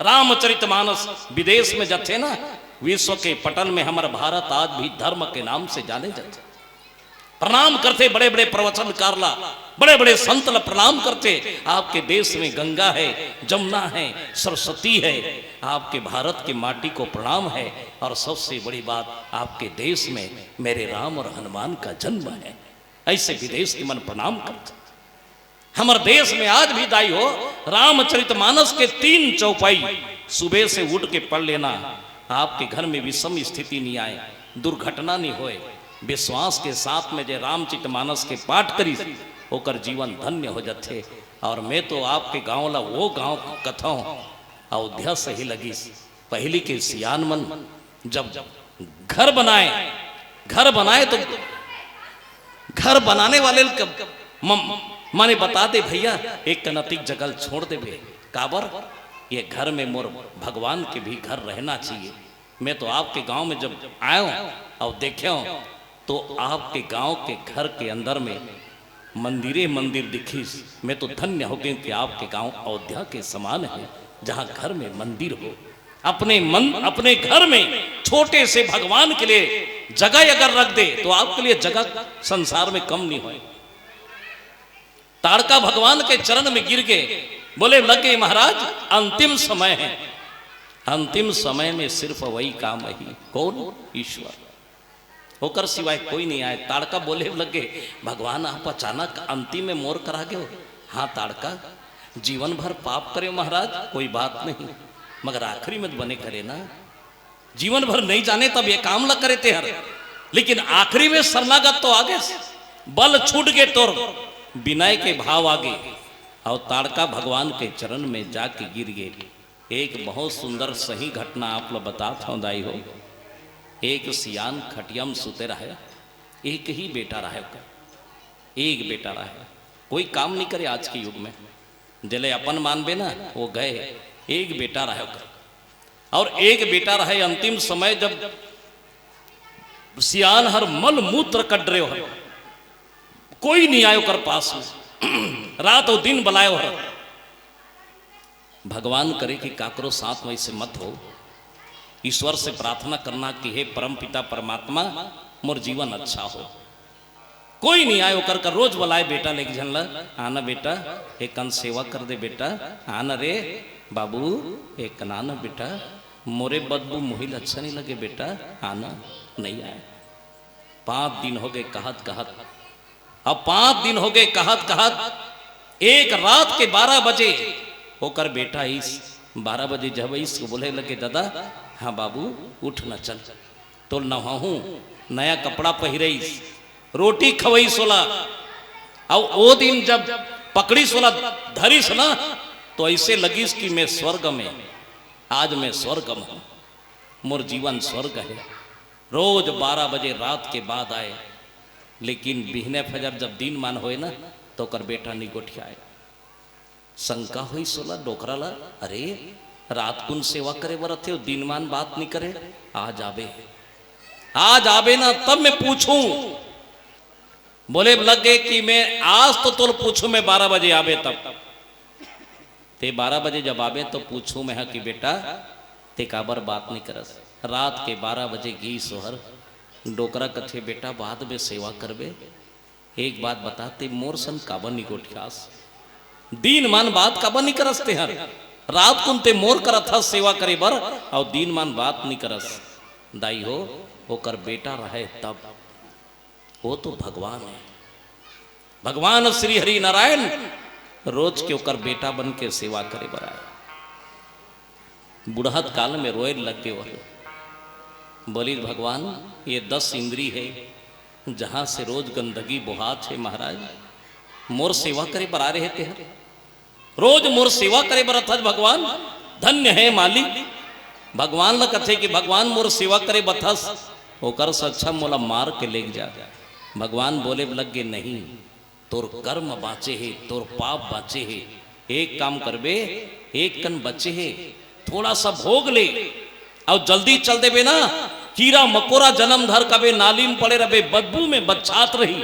रामचरितमानस विदेश में जब थे ना विश्व के पटल में हमारा भारत आज भी धर्म के नाम से जाने जाते। प्रणाम करते बड़े बड़े प्रवचनकार ला बड़े बड़े संत ला प्रणाम करते। आपके देश में गंगा है जमुना है सरस्वती है, आपके भारत की माटी को प्रणाम है। और सबसे बड़ी बात आपके देश में मेरे राम और हनुमान का जन्म है। ऐसे विदेश के मन प्रणाम करते। हमारे देश में आज भी दाई हो रामचरितमानस के 3 चौपाई सुबह से उठ के पढ़ लेना, आपके घर में विषम स्थिति नहीं आए, दुर्घटना नहीं होए। विश्वास के साथ में जो रामचरितमानस के पाठ करी होकर जीवन धन्य हो जाते। और मैं तो आपके गांव ला वो गांव कथाओं अयोध्या से ही लगी। पहली के सियान मन जब घर बनाए तो घर बनाने वाले माने बता दे भैया एक कनतिक जगल छोड़ दे बे काबर ये घर में मोर भगवान के भी घर रहना चाहिए। मैं तो आपके गांव में जब आया हूं और देखे हूं तो आपके गांव के घर के अंदर में मंदिर दिखी। मैं तो धन्य हो गई कि आपके गांव अयोध्या के समान है जहां घर में मंदिर हो। अपने घर में छोटे से भगवान के लिए जगह अगर रख दे तो आपके लिए जगह संसार में कम नहीं होए। ताड़का भगवान के चरण में गिर के बोले लगे महाराज अंतिम समय है, अंतिम समय में सिर्फ वही काम है। कौन? ईश्वर होकर सिवाय कोई नहीं आए। ताड़का बोले लगे भगवान आप अचानक अंतिम में मोर करा गए हो। हाँ ताड़का जीवन भर पाप करे महाराज कोई बात नहीं, मगर आखिरी में बने करे ना। जीवन भर नहीं जाने तब ये काम ल करे थे हर, लेकिन आखिरी में शरणागत तो आगे बल छूट गए तो विनय के भाव आगे और ताड़का भगवान के चरण में जाके गिर गए। एक बहुत सुंदर सही घटना आप लोग बताता हूँ दाई हो। एक सियान खटियम सुते रहे, एक ही बेटा रहे, एक बेटा रहे, कोई काम नहीं करे आज के युग में। जले अपन मानबे ना वो गए, एक बेटा रहे और एक बेटा रहे। अंतिम समय जब सियान हर मल मूत्र कट रहे हो, कोई नहीं आयो कर पास में, रात और दिन बुलायो हर। भगवान करे कि काकरो साथ वैसे मत हो। ईश्वर से प्रार्थना करना कि हे परम पिता परमात्मा मोर जीवन अच्छा हो। कोई नहीं आए कर कर रोज बुलाए बेटा लेके झनला, आना बेटा एक कन सेवा कर दे बेटा, आना रे बाबू एक कन आना बेटा, मोरे बदबू मुहिल अच्छा नहीं लगे बेटा, आना नहीं आए। 5 दिन हो गए कहत कहत, अब 5 दिन हो गए कहत कहत। एक रात के 12 बजे होकर बेटा इस 12 बजे जब इसको बोले लगे दादा हाँ बाबू उठ न चल, तो नहाहू नया कपड़ा पहिरईस, रोटी खवई सोला। और वो दिन जब पकड़ी सोला धरिस ना तो ऐसे लगिस कि मैं स्वर्ग में, आज मैं स्वर्ग में हूं, मोर जीवन स्वर्ग है। रोज 12 बजे रात के बाद आए, लेकिन बिहने फजर जब दिन मान होए ना तो कर बेटा निगोठिया आए। शंका हुई सोला डोकरा ला, अरे रात कुन सेवा करे बरत थे, दिन मान बात नहीं करे, आज आबे ना तब मैं पूछूं। बोले लगे कि मैं आज तो तुल पूछूं, मैं 12 बजे आबे तब ते 12 बजे जब आबे तो पूछूं मैं कि बेटा ते काबर बात नहीं करस। रात के 12 बजे घी सोहर डोकरा कथे बेटा बाद में सेवा करबे, एक बात बताते मोर सन काबर निगोठियास, दीन मान बात काबर नहीं करसते हर, रात कुन ते मोर करत हस सेवा करे बर और दीन मान बात नहीं करस। दाई हो होकर बेटा रहे तब, वो तो भगवान है, भगवान श्री हरि नारायण रोज के ओकर बेटा बन के सेवा करे बर आए। बुढ़त काल में रोए लग गए, बोली भगवान ये 10 इंद्री है जहां से रोज गंदगी बुहात है महाराज, मोर सेवा करे बर आ रहे थे, रोज मोर सेवा करे बर अथज भगवान, धन्य है मालिक। भगवान ला कथे कि भगवान मोर सेवा करे बथस, ओकर से अच्छा मोला मार के ले जा। भगवान बोले लगे नहीं, तोर कर्म बाचे है, तोर पाप बाचे है, एक काम करबे एक कन बचे है, थोड़ा सा भोग ले और जल्दी चल देबे ना, कीड़ा मकोरा जन्म धर कबे नाली में पड़े रहे, बदबू में बच्चात रही,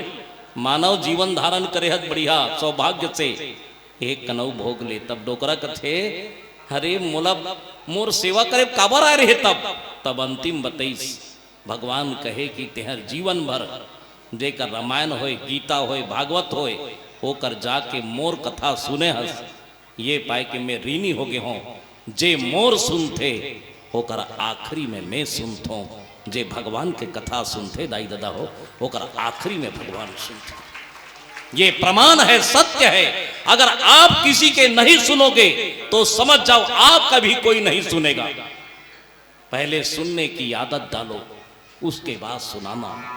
मानव जीवन धारण करे हत बढ़िया सौभाग्य से, एक कनऊ भोग ले। तब डोकरा कथे हरे मोला मोर सेवा करे काबर आए रहे तब अंतिम बतईस। भगवान कहे कि तेहर जीवन भर जेकर रामायण होए, गीता होए, भागवत होए, होकर जाके मोर कथा सुने हस, ये पाए कि मैं ऋणी हो गए हों, जे मोर सुनते होकर आखिरी में मैं सुनता हूँ, जे भगवान के कथा सुनते दाई दादा हो होकर आखिरी में भगवान सुनते। ये प्रमाण है, सत्य है। अगर आप किसी के नहीं सुनोगे तो समझ जाओ आपका भी कोई नहीं सुनेगा। पहले सुनने की आदत डालो, उसके बाद सुनाना।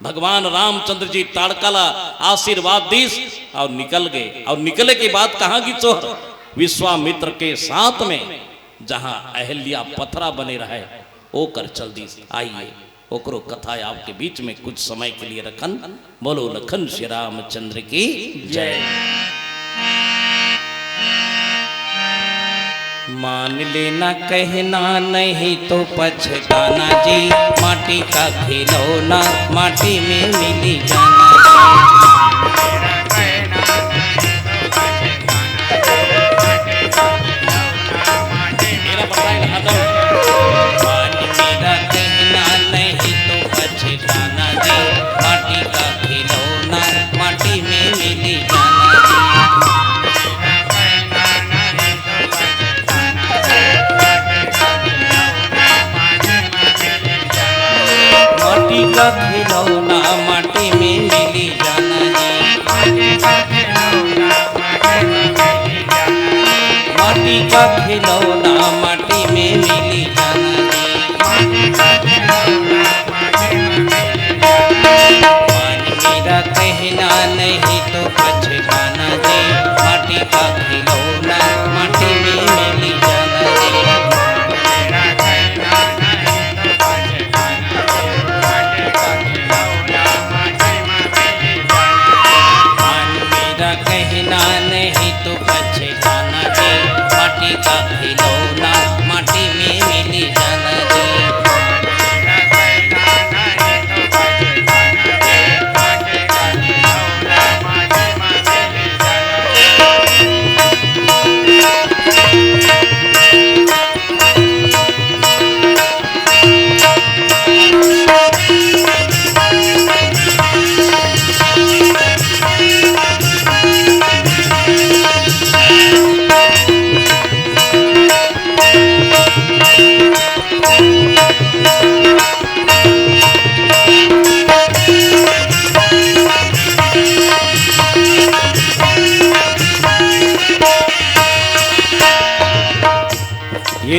भगवान रामचंद्र जी ताड़काला आशीर्वाद दीस और निकल गए, और निकले के बाद कहां की चोर विश्वामित्र के साथ में जहां अहल्या पथरा बने रहे ओ कर चल दी। आइए ओकरो कथा आपके बीच में कुछ समय के लिए रखन। बोलो लखन श्री रामचंद्र की जय। मान लेना कहना नहीं तो पछताना जी, माटी का खिलौना माटी में मिली जाना का खिलौना माटी में मिली जाना जी, माटी का खिलौना माटी में मिली जाना जी। मान मेरा कहना नहीं तो पछताना जी, माटी का खिलौना माटी में मिली जाना जी। कहना नहीं तो पछताना जी, माटी का खिलौना माटी में मिली जाना जी।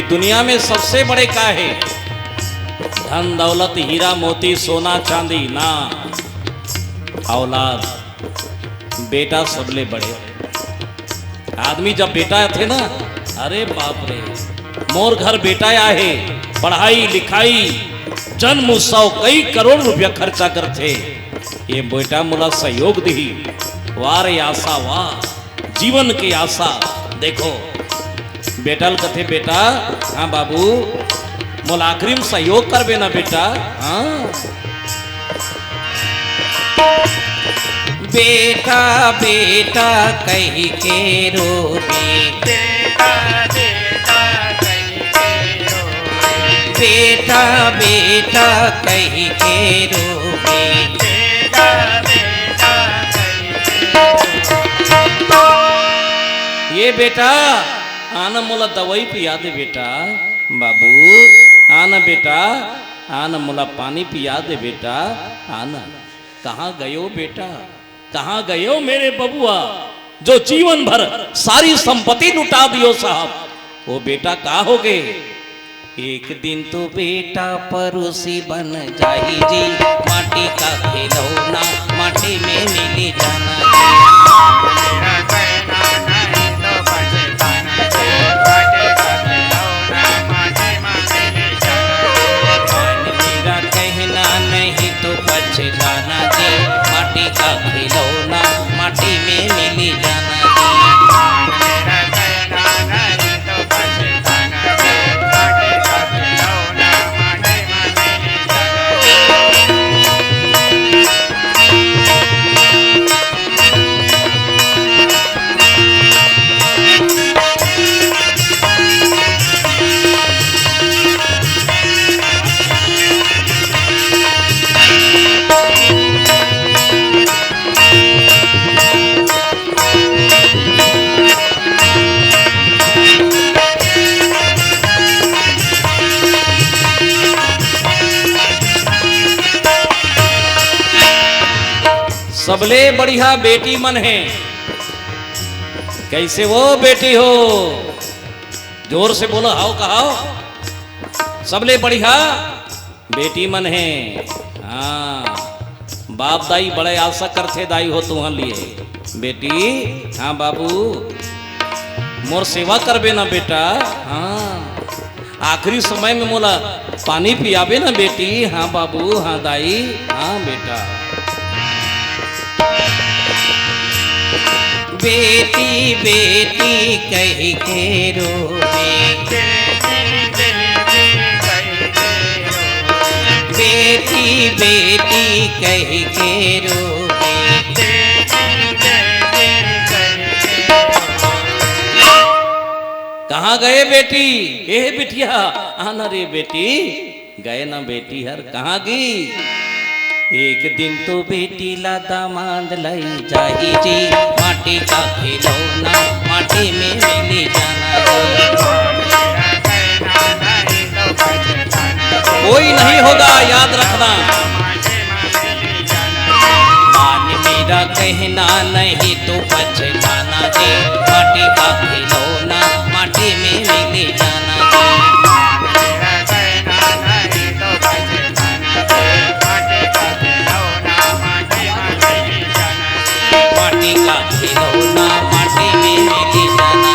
दुनिया में सबसे बड़े का है? धन दौलत हीरा मोती सोना चांदी ना, औलाद बेटा सबले बड़े। आदमी जब बेटा थे ना, अरे बाप रे, मोर घर बेटा आहे, पढ़ाई लिखाई जन्म उत्सव कई करोड़ रुपया खर्चा करते, ये बेटा मोला सहयोग दी, वार आशा वाह जीवन की आशा। देखो बेटल कथे बेटा, हाँ बाबू मोला आखिरी में सहयोग करबे ना बेटा। हाँ बेटा बेटा कही के रोबे, बेटा बेटा कही के रोबे, ये बेटा आना मोला दवाई पिया दे बेटा। बाबू आना बेटा, आना मोला पानी पिया दे बेटा, आना। कहाँ गयो बेटा, कहाँ गयो मेरे बबुआ, जो जीवन भर सारी संपत्ति लुटा दियो साहब, वो बेटा कहाँ हो गए? एक दिन तो बेटा पड़ोसी बन जाई जी, माटी का खिलौना माटी में मिली जाना मेरा कहना नहीं तो पछताना जी, माटी का खिलौना माटी में मिली जाना सबले बढ़िया बेटी मन है। कैसे वो बेटी हो, जोर से बोलो, हाओ कहाओ। सबले बढ़िया बेटी मन है। हाँ बाप दाई बड़े आशा करते दाई हो तुम्हारे लिए बेटी। हाँ बाबू मोर सेवा करबे ना बेटा। हाँ आखिरी समय में मोला पानी पियाबे ना बेटी। हाँ बाबू, हाँ दाई, हाँ बेटा। बेटी बेटी कही के रोवे, बेटी बेटी कही के रोवे, कहाँ गए बेटी? ए बिटिया आना रे बेटी। गए ना बेटी हर, कहाँ गई? एक दिन तो बेटी ला दामाद लाई जाही जी, माटी का खिलौना माटी में मिली जाना कोई नहीं होगा, याद रखना। मान मेरा कहना नहीं तो पछताना जी, माटी का खिलौना माटी में मिली जाना माटी का खिलौना माटी में मिली जाना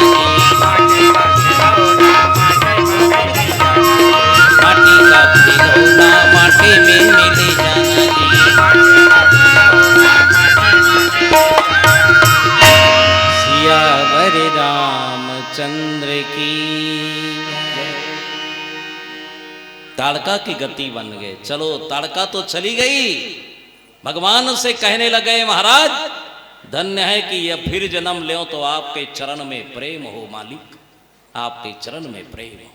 माटी का खिलौना माटी में मिली जाना सियावर रामचंद्र की। ताड़का की गति बन गए। चलो ताड़का तो चली गई, भगवान से कहने लगे महाराज धन्य है कि यह फिर जन्म ले तो आपके चरण में प्रेम हो मालिक, आपके चरण में प्रेम हो।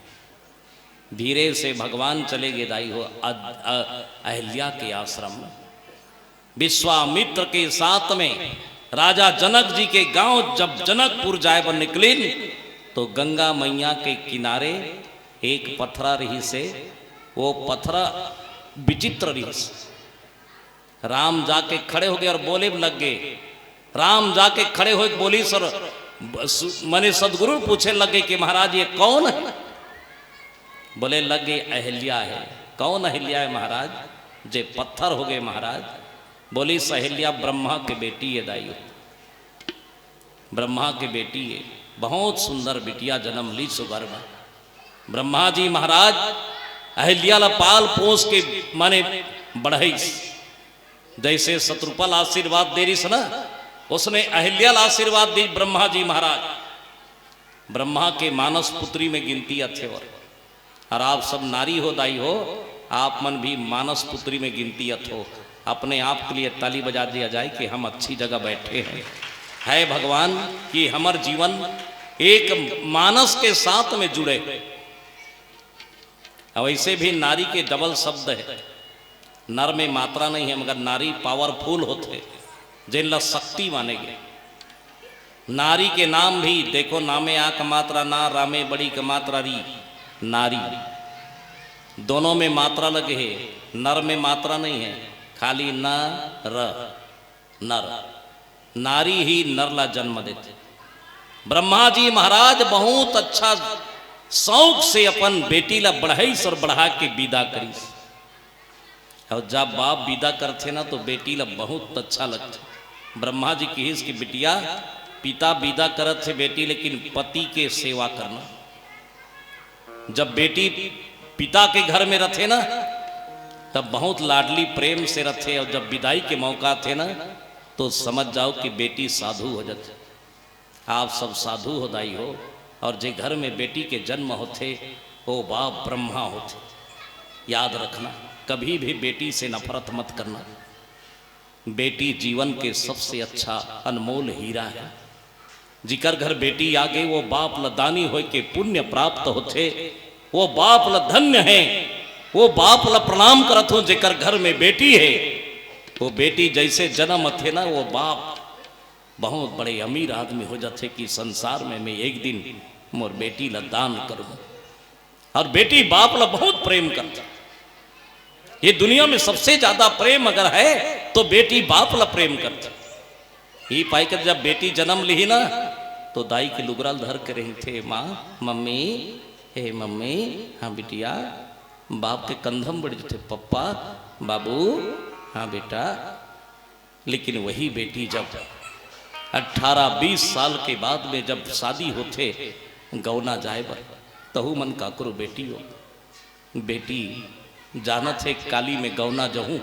धीरे से भगवान चले गए दाई हो अहिल्या के आश्रम। विश्वामित्र के साथ में राजा जनक जी के गांव जब जनकपुर जाए पर निकली तो गंगा मैया के किनारे एक पथरा रही से, वो पथरा विचित्र रही से। राम जाके खड़े हो गए और बोले लग गए। राम जाके खड़े हो बोली सर मने सदगुरु पूछे लगे कि महाराज ये कौन है? बोले लगे अहिल्या है। कौन अहिल्या है महाराज? जे पत्थर हो गए महाराज। बोली सहेलिया ब्रह्मा के बेटी है दाई, ब्रह्मा के बेटी है, बहुत सुंदर बिटिया जन्म ली सुगर में। ब्रह्मा जी महाराज अहिल्या ला पाल पोस के माने बढ़ई, जैसे शत्रुपल आशीर्वाद दे रही ना, उसने अहिल्या ला आशीर्वाद दी ब्रह्मा जी महाराज। ब्रह्मा के मानस पुत्री में गिनती अच्छे और आप सब नारी हो दाई हो, आप मन भी मानस पुत्री में गिनती अथो। अपने आप के लिए ताली बजा दिया जाए कि हम अच्छी जगह बैठे हैं। है भगवान कि हमार जीवन एक मानस के साथ में जुड़े। अब ऐसे भी नारी के डबल शब्द है, नर में मात्रा नहीं है, मगर नारी पावरफुल होते जिन ला शक्ति मानेगे। नारी के नाम भी देखो, नामे आ का मात्रा ना, रामे बड़ी का मात्रा री, नारी दोनों में मात्रा लगे है, नर में मात्रा नहीं है, खाली न र नर। नारी ही नर ला जन्म देते। ब्रह्मा जी महाराज बहुत अच्छा शौक से अपन बेटी ला बढ़ाईस और बढ़ा के विदा करीस। और जब बाप विदा करते ना तो बेटी ला बहुत अच्छा लगता। ब्रह्मा जी की इसकी बिटिया पिता विदा करत थे बेटी, लेकिन पति के सेवा करना। जब बेटी पिता के घर में रथे ना तब बहुत लाडली प्रेम से रथे, और जब विदाई के मौका थे ना तो समझ जाओ कि बेटी साधु हो जाते। आप सब साधु हो दाई हो, और जे घर में बेटी के जन्म होते वो बाप ब्रह्मा होते। याद रखना, कभी भी बेटी से नफरत मत करना। बेटी जीवन के सबसे अच्छा अनमोल हीरा है। जिकर घर बेटी आ गई वो बाप लदानी हो के पुण्य प्राप्त होते, वो बाप ल धन्य है। वो बाप ला प्रणाम करत हो जेकर घर में बेटी है। वो बेटी जैसे जन्म थे ना, वो बाप बहुत बड़े अमीर आदमी हो जाते कि संसार में मैं एक दिन मोर बेटी ला दान करूं। और बेटी बाप ला बहुत प्रेम करता। ये दुनिया में सबसे ज्यादा प्रेम अगर है तो बेटी बाप ला प्रेम करता। ही पाई कर जब बेटी जन्म ली ना तो दाई के लुगराल धर के रही थे, माँ मम्मी, हे मम्मी, हाँ बिटिया। बाप के कंधम बढ़ जाते, पप्पा, बाबू, हाँ बेटा। लेकिन वही बेटी जब 18-20 साल के बाद में जब शादी होते गौना जाए बर, तहु मन का करो बेटी हो। बेटी जानत है काली में गौना जहूँ,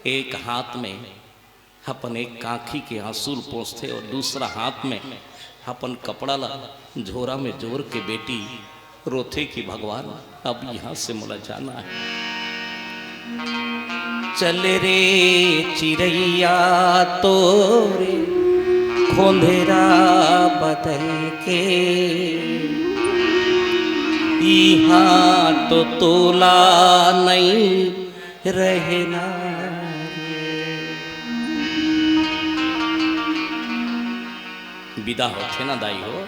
एक हाथ में अपन एक काखी के आंसू पोंछते और दूसरा हाथ में अपन कपड़ा ला झोरा में जोर के बेटी रोथे कि भगवान अब यहाँ से मुला जाना है। चल रे चिड़ैया तोरे खोंधेरा बदल के, यहाँ तो तोला नहीं रहना। विदा होते ना दाई हो,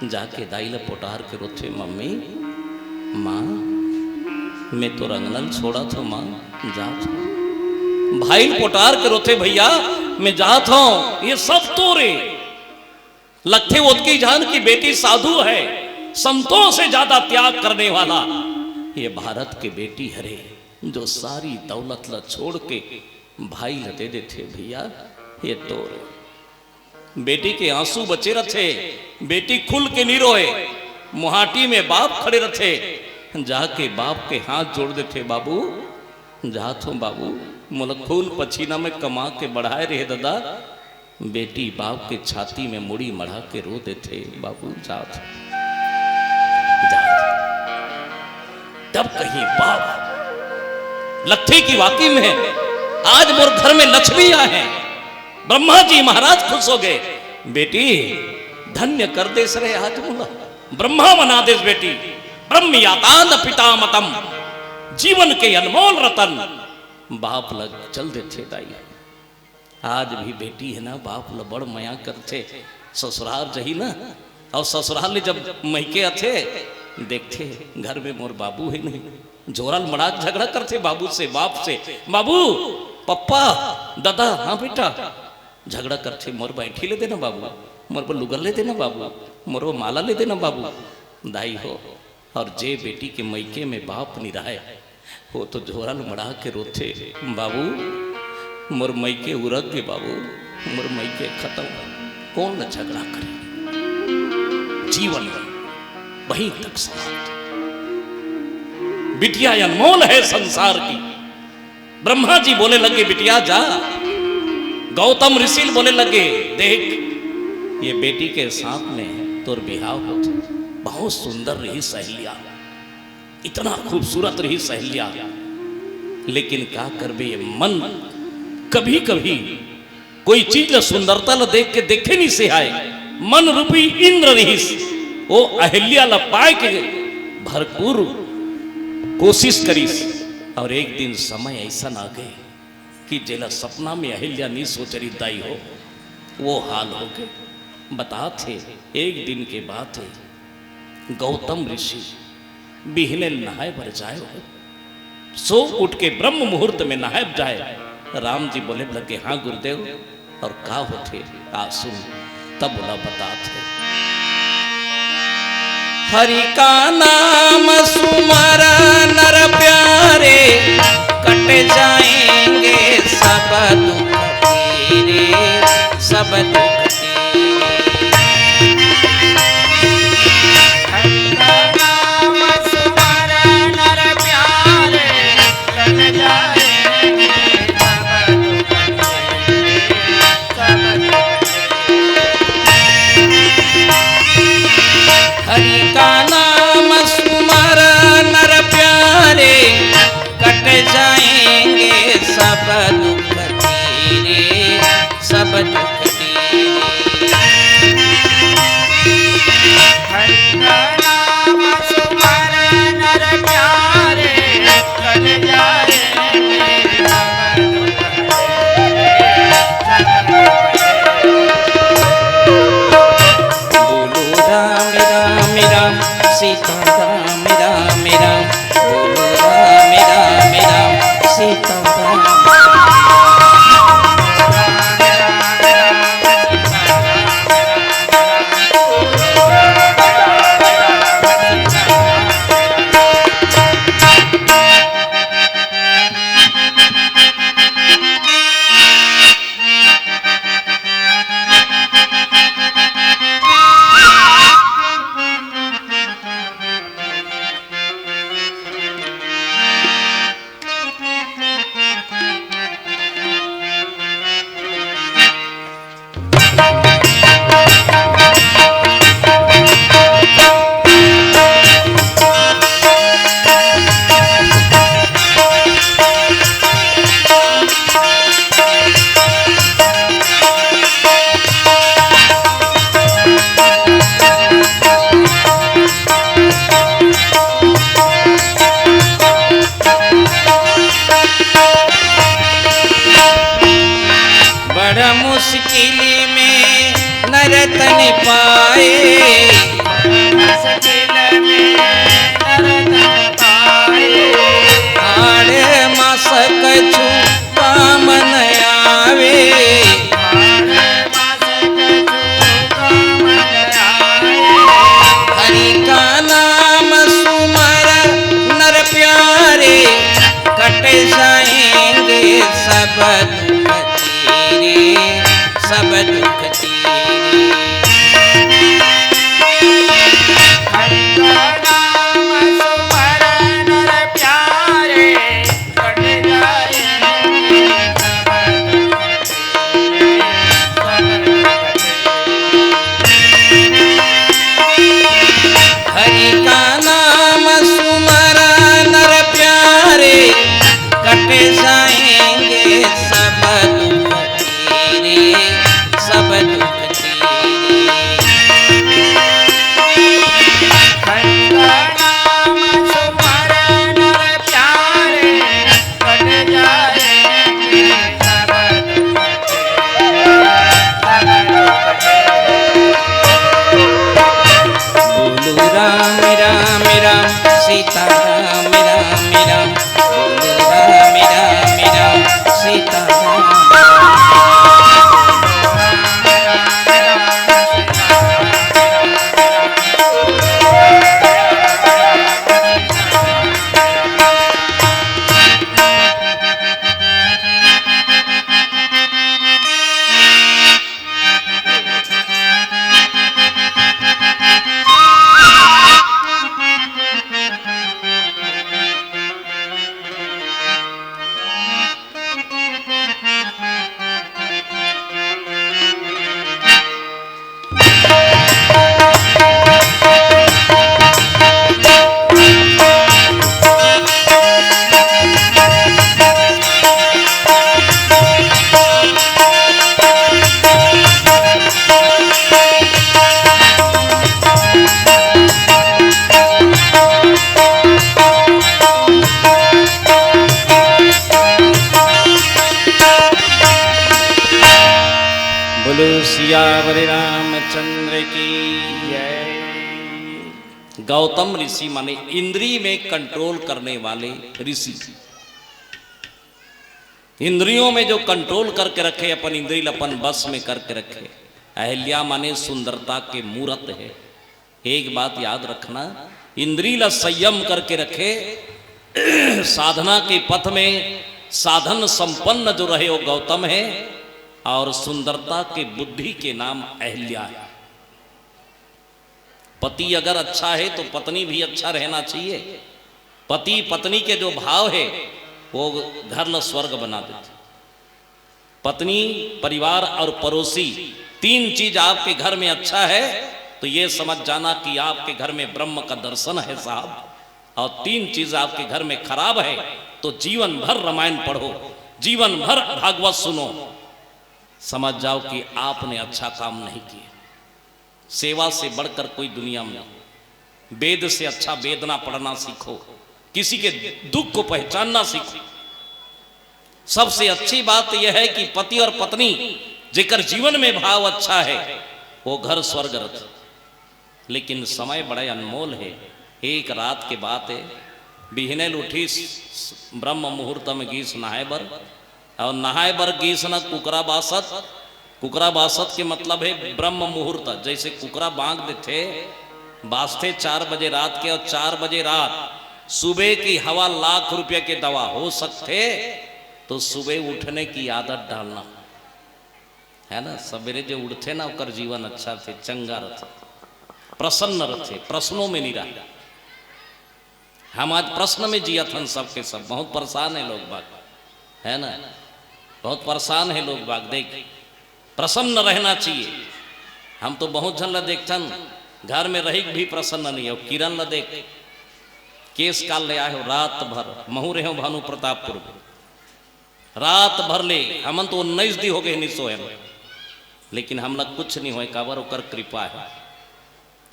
जाके दाई ला पोटार के रोथे, मम्मी, माँ मैं तो रंगनल छोड़ा था, माँ जा था। भाई पोटार के रोथे, भैया मैं जाता हूं। ये सब तोरे लगते उसकी जान की बेटी साधु है, संतों से ज्यादा त्याग करने वाला। ये भारत के बेटी हरे जो सारी दौलत ला छोड़ के भाई ला दे देते। भैया ये तोरे। बेटी के आंसू बचे रथे, बेटी खुल के नहीं रोए। मुहाटी में बाप खड़े रथे, जाके बाप के हाथ जोड़ देते, बाबू जात हो बाबू, मोला खून पसीना में कमा के बढ़ाए रहे दादा। बेटी बाप के छाती में मुड़ी मढ़ा के रो देते, बाबू जात तब कहीं बाप लट्ठी की वाकई में आज मोर घर में लक्ष्मी आए हैं। ब्रह्मा जी महाराज खुश हो गए, बेटी धन्य कर दे सरे आज मुला, ब्रह्मा बना दे बेटी। ब्रह्म यातान पिता मतम, जीवन के अनमोल रतन। बाप लग चल देते दाई। आज भी बेटी है ना, बाप ल बड़ मया करते। ससुराल जही ना, और ससुराल ले जब मैके आते देखते घर में मोर बाबू है नहीं, जोरल मड़ाक झगड़ा करते बाबू से, बाप से। बाबू, पप्पा, दादा, हाँ बेटा, झगड़ा करते। मोर बैठी ले देना बाबू, मोर पर लुगल ले देना बाबू, मोर माला ले देना बाबू। दाई हो और जे बेटी के मैके में बाप नहीं रहा वो तो झोरा मड़ा के रोते, बाबू मोर मैके उरग के, बाबू मोर मैके खत्म, कौन न झगड़ा करे, जीवन में वहीं तक समाप्त। बिटिया अनमोल है संसार की। ब्रह्मा जी बोले लगे बिटिया जा, गौतम ऋषि बोले लगे देख ये बेटी के साथ में तोर बिहाव हो, बहुत सुंदर रही सहेलिया, इतना खूबसूरत रही सहेलिया, लेकिन क्या करबे ये मन कभी कभी कोई चीज सुंदरता ल देख के देखे नहीं से आए, मन रूपी इंद्र रही वो अहिल्या ल पाए के भरपूर कोशिश करी, और एक दिन समय ऐसा ना गए कि जेला सपना में अहिल्या नहीं सोचरी दाई हो वो हाल हो गए। बता थे एक दिन के बात है, गौतम ऋषि बिहने नहाए भर जाए हो, सो उठ के ब्रह्म मुहूर्त में नहाए जाए। राम जी बोले लगे हाँ गुरुदेव, और का होते आ सुन। तब बोला बता थे हरि का नाम सुमरा नर प्यारे, कट जाएंगे सब दुख तेरे, सब दुख तेरे। हरि का नाम सुमरा नर प्यारे, कट जाएंगे सब दुख तेरे, सब दुख तेरे। हरि का नाम सुमर नर प्यारे, कट जाएंगे सब दुख तेरे, सब दुख तेरे। हरि का नाम सुमरा नर प्यारे, कट जाएंगे सब दुख तेरे, सब दुख तेरे। बोलो राम राम राम सीता राम राम राम, बोलो राम राम राम सीता राम। बड़ा मुश्किल में नरतन पाए, मुश्किल में नरतन पाए, आड़े मास कछु काम न आवे, मास कछु काम न आए। हरि का नाम सुमर नर प्यारे, कट जाएंगे सब दुख तेरे, सब दुख तेरे। हरि का नाम सुमरा नर प्यारे, कट जाएंगे सब दुख तेरे, सब दुख तेरे। हरि का नाम सुमर नर प्यारे, कट जाएंगे सब दुख तेरे, सब दुख तेरे। हरि का नाम सुमरा नर प्यारे, कट जाएंगे सब दुख तेरे, सब दुख तेरे। बोलो राम राम राम सीता राम राम राम, बोलो राम राम राम सीता राम। की। जय। गौतम ऋषि माने इंद्रिय में कंट्रोल करने वाले ऋषि। इंद्रियों में जो कंट्रोल करके रखे, अपन इंद्रिय अपन बस में करके रखे। अहिल्या माने सुंदरता के मूर्त है। एक बात याद रखना, इंद्रिय संयम करके रखे, साधना के पथ में साधन संपन्न जो रहे वो गौतम है, और सुंदरता के बुद्धि के नाम अहिल्या है। पति अगर अच्छा है तो पत्नी भी अच्छा रहना चाहिए। पति पत्नी के जो भाव है वो घर ल स्वर्ग बना देते। पत्नी, परिवार और पड़ोसी, तीन चीज आपके घर में अच्छा है तो ये समझ जाना कि आपके घर में ब्रह्म का दर्शन है साहब। और तीन चीज आपके घर में खराब है तो जीवन भर रामायण पढ़ो, जीवन भर भागवत सुनो, समझ जाओ कि आपने अच्छा काम नहीं किया। सेवा से बढ़कर कोई दुनिया में नहीं। वेद से अच्छा वेदना पढ़ना सीखो, किसी के दुख को पहचानना सीखो। सबसे अच्छी बात यह है कि पति और पत्नी जेकर जीवन में भाव अच्छा है वो घर स्वर्ग रथ। लेकिन समय बड़ा अनमोल है। एक रात के बात है, बिहने उठी ब्रह्म मुहूर्त में गीस नहाए बर, और नहाए बर गीस न कुकरा बासत। कुकरा बासत के मतलब है ब्रह्म मुहूर्त। जैसे कुकरा बांध देते, बासते 4 बजे रात के, और 4 बजे रात सुबह की हवा लाख रुपए के दवा हो सकते, तो सुबह उठने की आदत डालना है ना। सवेरे जो उठते ना उकर जीवन अच्छा थे, चंगा रहे, प्रसन्न रहे, प्रश्नों में नहीं रहा। हम आज प्रश्न में जिया थन सबके सब। बहुत परेशान है लोग बाग, है ना, बहुत परेशान है लोग बाग। देख, प्रसन्न रहना चाहिए। हम तो बहुत जन ला देखथन घर में रही भी प्रसन्न नहीं हो। किरण ला देख, केस काल ले आए हो रात भर, महू रहे हो भानु प्रतापपुर में, रात भर ले। हमन तो 19 दी हो गए नहीं सोए, लेकिन हम लोग कुछ नहीं होए। काबर ओकर कृपा है,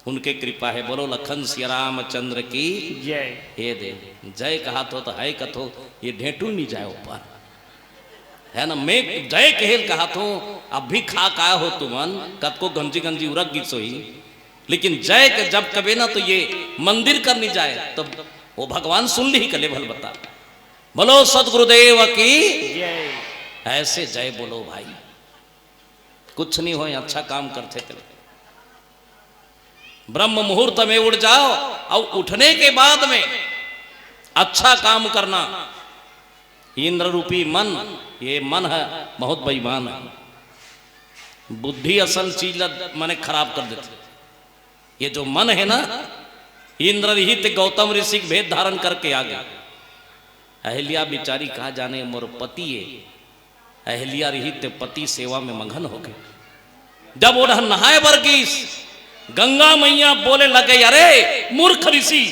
उनके कृपा है। बोलो लखन सिया रामचंद्र की जय। हे दे जय कहा तो है कथो, ये ढेटू नहीं जाए ऊपर, है ना। मैं जय कहेल कहा तो अब भी खा का हो तुमन, कत को गंजी गंजी उरग गी सोई। लेकिन जय के जब कबे ना तो ये मंदिर करनी जाए तो वो भगवान सुन ली कले भल बता। बोलो सदगुरुदेव की जय। ऐसे जय बोलो भाई। कुछ नहीं हो, अच्छा काम करते थे। ब्रह्म मुहूर्त में उठ जाओ, और उठने के बाद में अच्छा काम करना। इंद्र रूपी मन, ये मन है बहुत बेईमान है। बुद्धि असल चीज मने खराब कर देते। ये जो मन है ना, इंद्र रहित गौतम ऋषि भेद धारण करके आ गया। अहिल्या बिचारी कहा जाने मोर पति है। अहिल्या रहित पति सेवा में मगन हो गए। जब वो नहाए बरगीस, गंगा मैया बोले लगे, अरे मूर्ख ऋषि,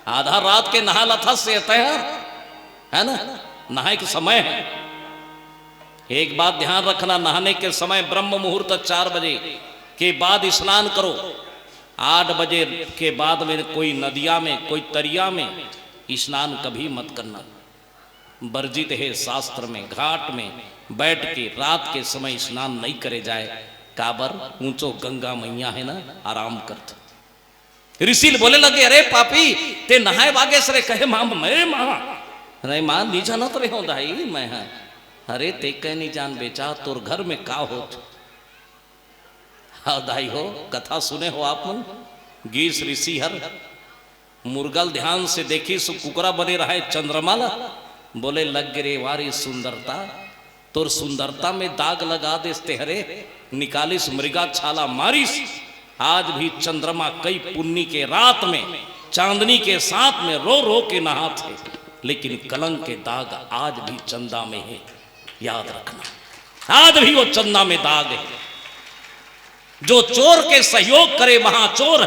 आधा रात के नहा लथा से है ना, नहाए के समय है। एक बात ध्यान रखना, नहाने के समय ब्रह्म मुहूर्त 4 बजे के बाद स्नान करो। 8 बजे के बाद में कोई नदिया में, कोई तरिया में स्नान कभी मत करना, वर्जित है शास्त्र में। घाट में बैठ के रात के समय स्नान नहीं करे जाए। काबर ऊंचो गंगा मैया है ना, आराम करते। ऋषि बोले लगे, अरे पापी ते नहाए बागे सरे कहे मां मैं मां, अरे मां नहीं जानत रहे हो दाई मैं। हाँ, अरे ते कह नहीं जान बेचा, तोर घर में का हो। हाँ दाई हो, कथा सुने हो आप मन। गीस ऋषि हर मुर्गल ध्यान से देखी सु कुकरा बने रहा है चंद्रमाला। बोले लग गिरे वारी सुंदरता, तोर सुंदरता में दाग लगा देते हरे, निकालिस मृगा छाला मारिस। आज भी चंद्रमा कई पुन्नी के रात में चांदनी के साथ में रो रो के नहाते, लेकिन कलंक के दाग आज भी चंदा में है। याद रखना, आज भी वो चंदा में दाग है। जो चोर के सहयोग करे महाचोर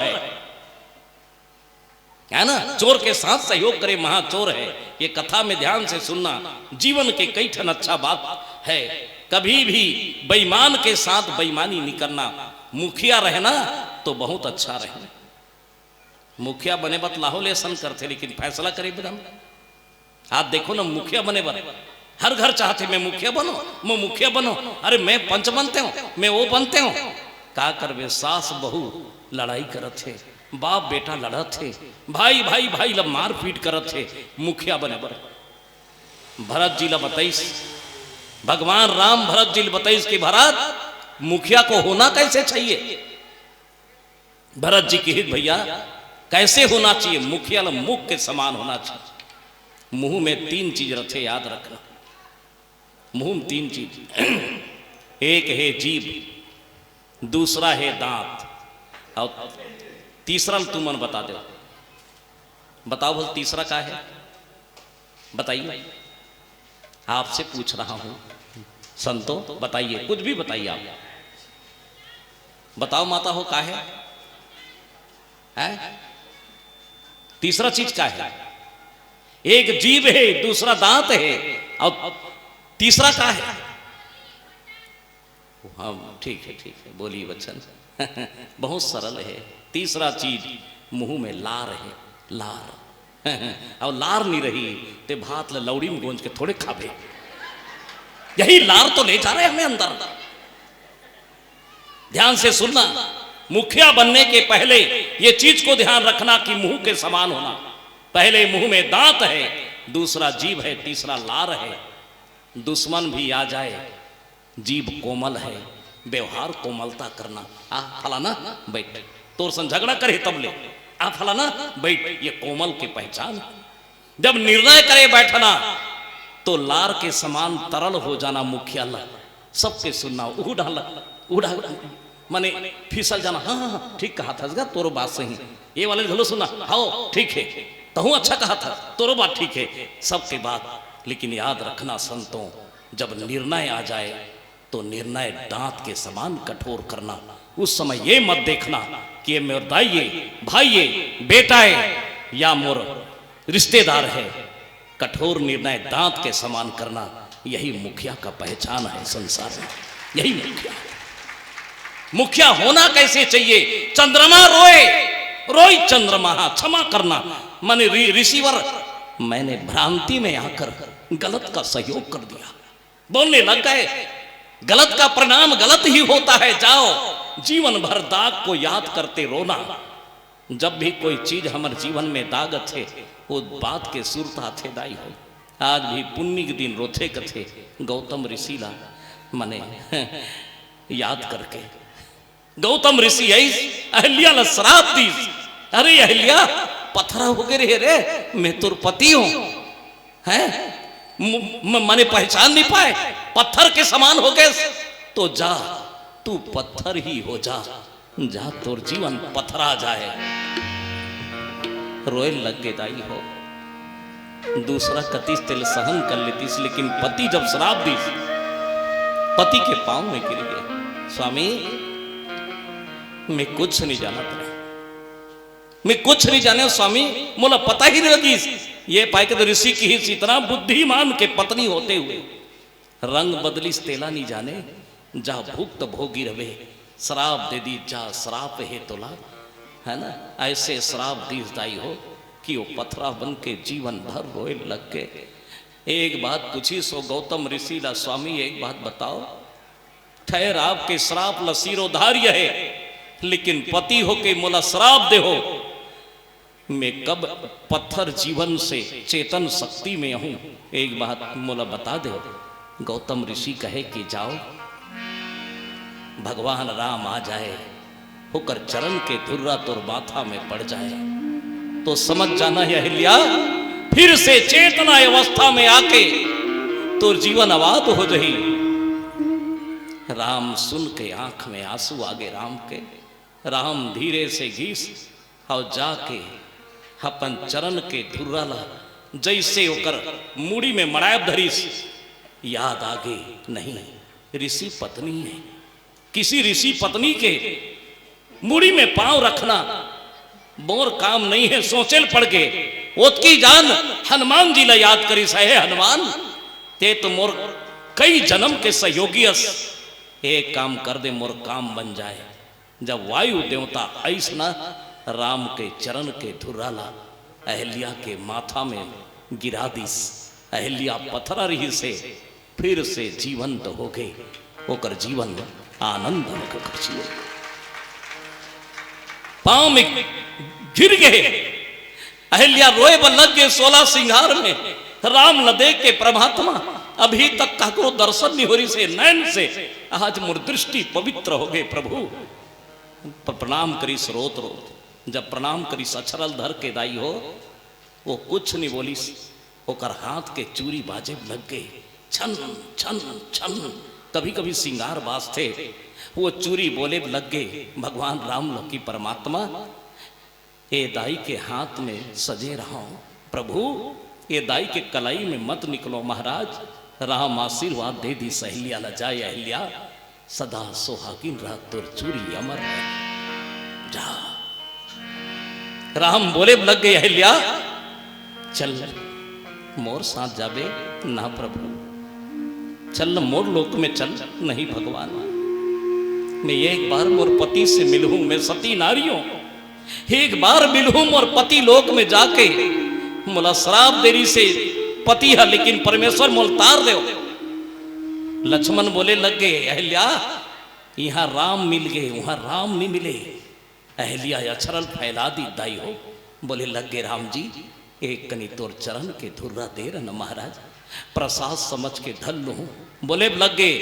है ना, चोर के साथ सहयोग करे महाचोर है। ये कथा में ध्यान से सुनना, जीवन के कई ठन अच्छा बात है। कभी भी बेईमान के साथ बेईमानी नहीं करना। मुखिया रहना तो बहुत अच्छा रहना। मुखिया बने बत लाहो लेसन करते, लेकिन फैसला करे बिना। आप देखो ना, मुखिया बने बन हर घर चाहते मैं मुखिया बनो, मैं मुखिया बनो। अरे मैं पंच बनते हूँ, मैं वो बनते हूँ। का करबे सास बहू लड़ाई करत थे, बाप बेटा लड़त थे, भाई भाई भाई लब मार पीट करत थे, मुखिया बने बर भरत जी ला बताइस, भगवान राम भरत जी ला बताइस कि भरत मुखिया को होना कैसे चाहिए। भरत जी की हित भैया कैसे होना चाहिए, मुखिया ला मुख के समान होना चाहिए। मुंह में 3 चीज रखे, याद रखना, मुंह में 3 चीज, एक है जीभ, दूसरा है दांत, और तीसरा तुम मन बता दो। बताओ बोल तीसरा क्या है, बताइए, आपसे पूछ रहा हूं संतो, बताइए, कुछ भी बताइए आप, बताओ माता हो क्या है? तीसरा चीज क्या है? एक जीभ है, दूसरा दांत है, और तीसरा क्या है? हाँ ठीक है ठीक है, बोलिए बच्चन। बहुत सरल है। तीसरा चीज मुंह में लार है, लार। और लार नहीं रही ते भात लौड़ी में गोंज के थोड़े खाबे, यही लार तो ले जा रहे हमें अंदर। ध्यान से सुनना, मुखिया बनने के पहले ये चीज को ध्यान रखना कि मुंह के समान होना। पहले मुंह में दांत है, दूसरा जीभ है, तीसरा लार है। दुश्मन भी आ जाए, जीभ कोमल है, व्यवहार कोमलता करना। आ फलाना बैठ, तोर सन झगड़ा करे तब ले, आ फलाना बैठ, ये कोमल की पहचान। जब निर्णय करे बैठना तो लार के समान तरल हो जाना। मुखिया ला सबके सुनना, उड़ा माने फिसल जाना। हाँ हाँ ठीक कहा था तोरो बात सही, ये वाले झलो सुना, हाँ ठीक है, तहु अच्छा कहा था, तोरो बात ठीक है, सबके बात। लेकिन याद रखना संतों, जब निर्णय आ जाए तो निर्णय दांत के समान कठोर करना। उस समय ये मत देखना कि ये मेरा दाई भाई है, बेटा है या मोर रिश्तेदार है। कठोर निर्णय दांत के समान करना, यही मुखिया का पहचान है संसार में, यही मुखिया। मुखिया होना कैसे चाहिए? चंद्रमा रोए, रोई चंद्रमा, क्षमा करना माने रिसीवर, मैंने भ्रांति में आकर गलत का सहयोग कर दिया, बोलने लग गए, गलत का परिणाम गलत ही होता है। जाओ जीवन भर दाग को याद करते रोना। जब भी कोई चीज हमारे जीवन में दाग थे, वो बात के सुरता थे दाई हो। आज भी पुण्य के दिन रोथे कथे गौतम ऋषिला मने याद करके। गौतम ऋषि है अहल्या ला श्राप दी, अरे अहल्या पत्थरा हो गए रे, मैं तुर पति हूं, है माने पहचान नहीं पाए, पत्थर के समान हो गए। तो जा तू पत्थर ही हो जा, जा तोर जीवन पथरा जाए। रोए लग गए दाई हो। दूसरा कतिस तिल सहन कर लेतीस, लेकिन पति जब श्राप दी, पति के पांव में गिर गए। स्वामी मैं कुछ नहीं जाना था, मैं कुछ नहीं जाने स्वामी, मोला पता ही नहीं लगी। ये पाए के तो ऋषि की ही इतना बुद्धिमान के पत्नी होते हुए रंग बदली तेला नहीं जाने। जा भुक्त भोगी रवे, शराब दे दी जा श्राप है तोला, है ना। ऐसे श्राप दीस दाई हो कि वो पथरा बन के जीवन भर रोए लग के। एक बात पूछी सो गौतम ऋषि ला, स्वामी एक बात बताओ, ठहर आपके श्राप ला सिरोधार्य है, लेकिन पति हो के मोला श्राप दे हो, मैं कब पत्थर जीवन से चेतन शक्ति में हूं, एक बात मोला बता दे। गौतम ऋषि कहे कि जाओ भगवान राम आ जाए, होकर चरण के धुर्रा तोर माथा में पड़ जाए, तो समझ जाना है अहिल्या फिर से चेतना अवस्था में आके तो जीवन आबाद हो जाही। राम सुन के आंख में आंसू आगे राम के, राम धीरे से घीस और जाके अपन चरण के धुर्रा ला, जैसे होकर मूड़ी में मड़ायब धरीस। याद आगे नहीं, ऋषि पत्नी है, किसी ऋषि पत्नी के मूड़ी में पांव रखना मोर काम नहीं है। सोचेल पड़ के ओतकी जान हनुमान जी ला याद करी सहे, हनुमान ते तो मोर कई जन्म के सहयोगी अस, एक काम कर दे मोर काम बन जाए। जब वायु देवता ऐसा राम के चरण के धुर्रा ला अहल्या के माथा में गिरा दीस। अहल्या पथरा रही से फिर से जीवंत हो गए, होकर जीवन आनंद होकर जीवन। पांव में गिर गए। अहिल्या रोए लग गए 16 सिंगार में। राम न देख के परमात्मा अभी तक काकरो दर्शन नहीं हो रही से नैन से आज मोर दृष्टि पवित्र हो गए प्रभु। प्रणाम करी रोत रोत। जब प्रणाम करी अछरल धर के दाई हो वो कुछ नहीं बोली। ओकर हाथ के चूरी बाजे लग गए छन छन छन। कभी कभी सिंगार बाजते वो चूरी बोले लग गए। भगवान राम लकी परमात्मा ये दाई के हाथ में सजे रहा प्रभु। ये दाई के कलाई में मत निकलो महाराज। राम आशीर्वाद दे दी सहेलिया न जाए अहिल्या सदा सोहागिन रह तुर चूरी अमर है जा। राम बोले लग गए अहिल्या चल मोर साथ जाबे ना प्रभु। चल मोर लोक में चल। नहीं भगवान मैं एक बार मोर पति से मिलूं। मैं सती नारी हूं। एक बार मिलूं मोर पति लोक में जाके। मोला श्राप देरी से पति है लेकिन परमेश्वर मोल तार दे। लक्ष्मण बोले लग गए अहिल्या यहाँ राम मिल गए वहां राम नहीं मिले। अहिल्या अछरल फैला दी दाई हो। बोले लग गए राम जी एक कनी तोर चरण के धुर्रा दे रहा महाराज। प्रसाद समझ के ढल लू। बोले लग गए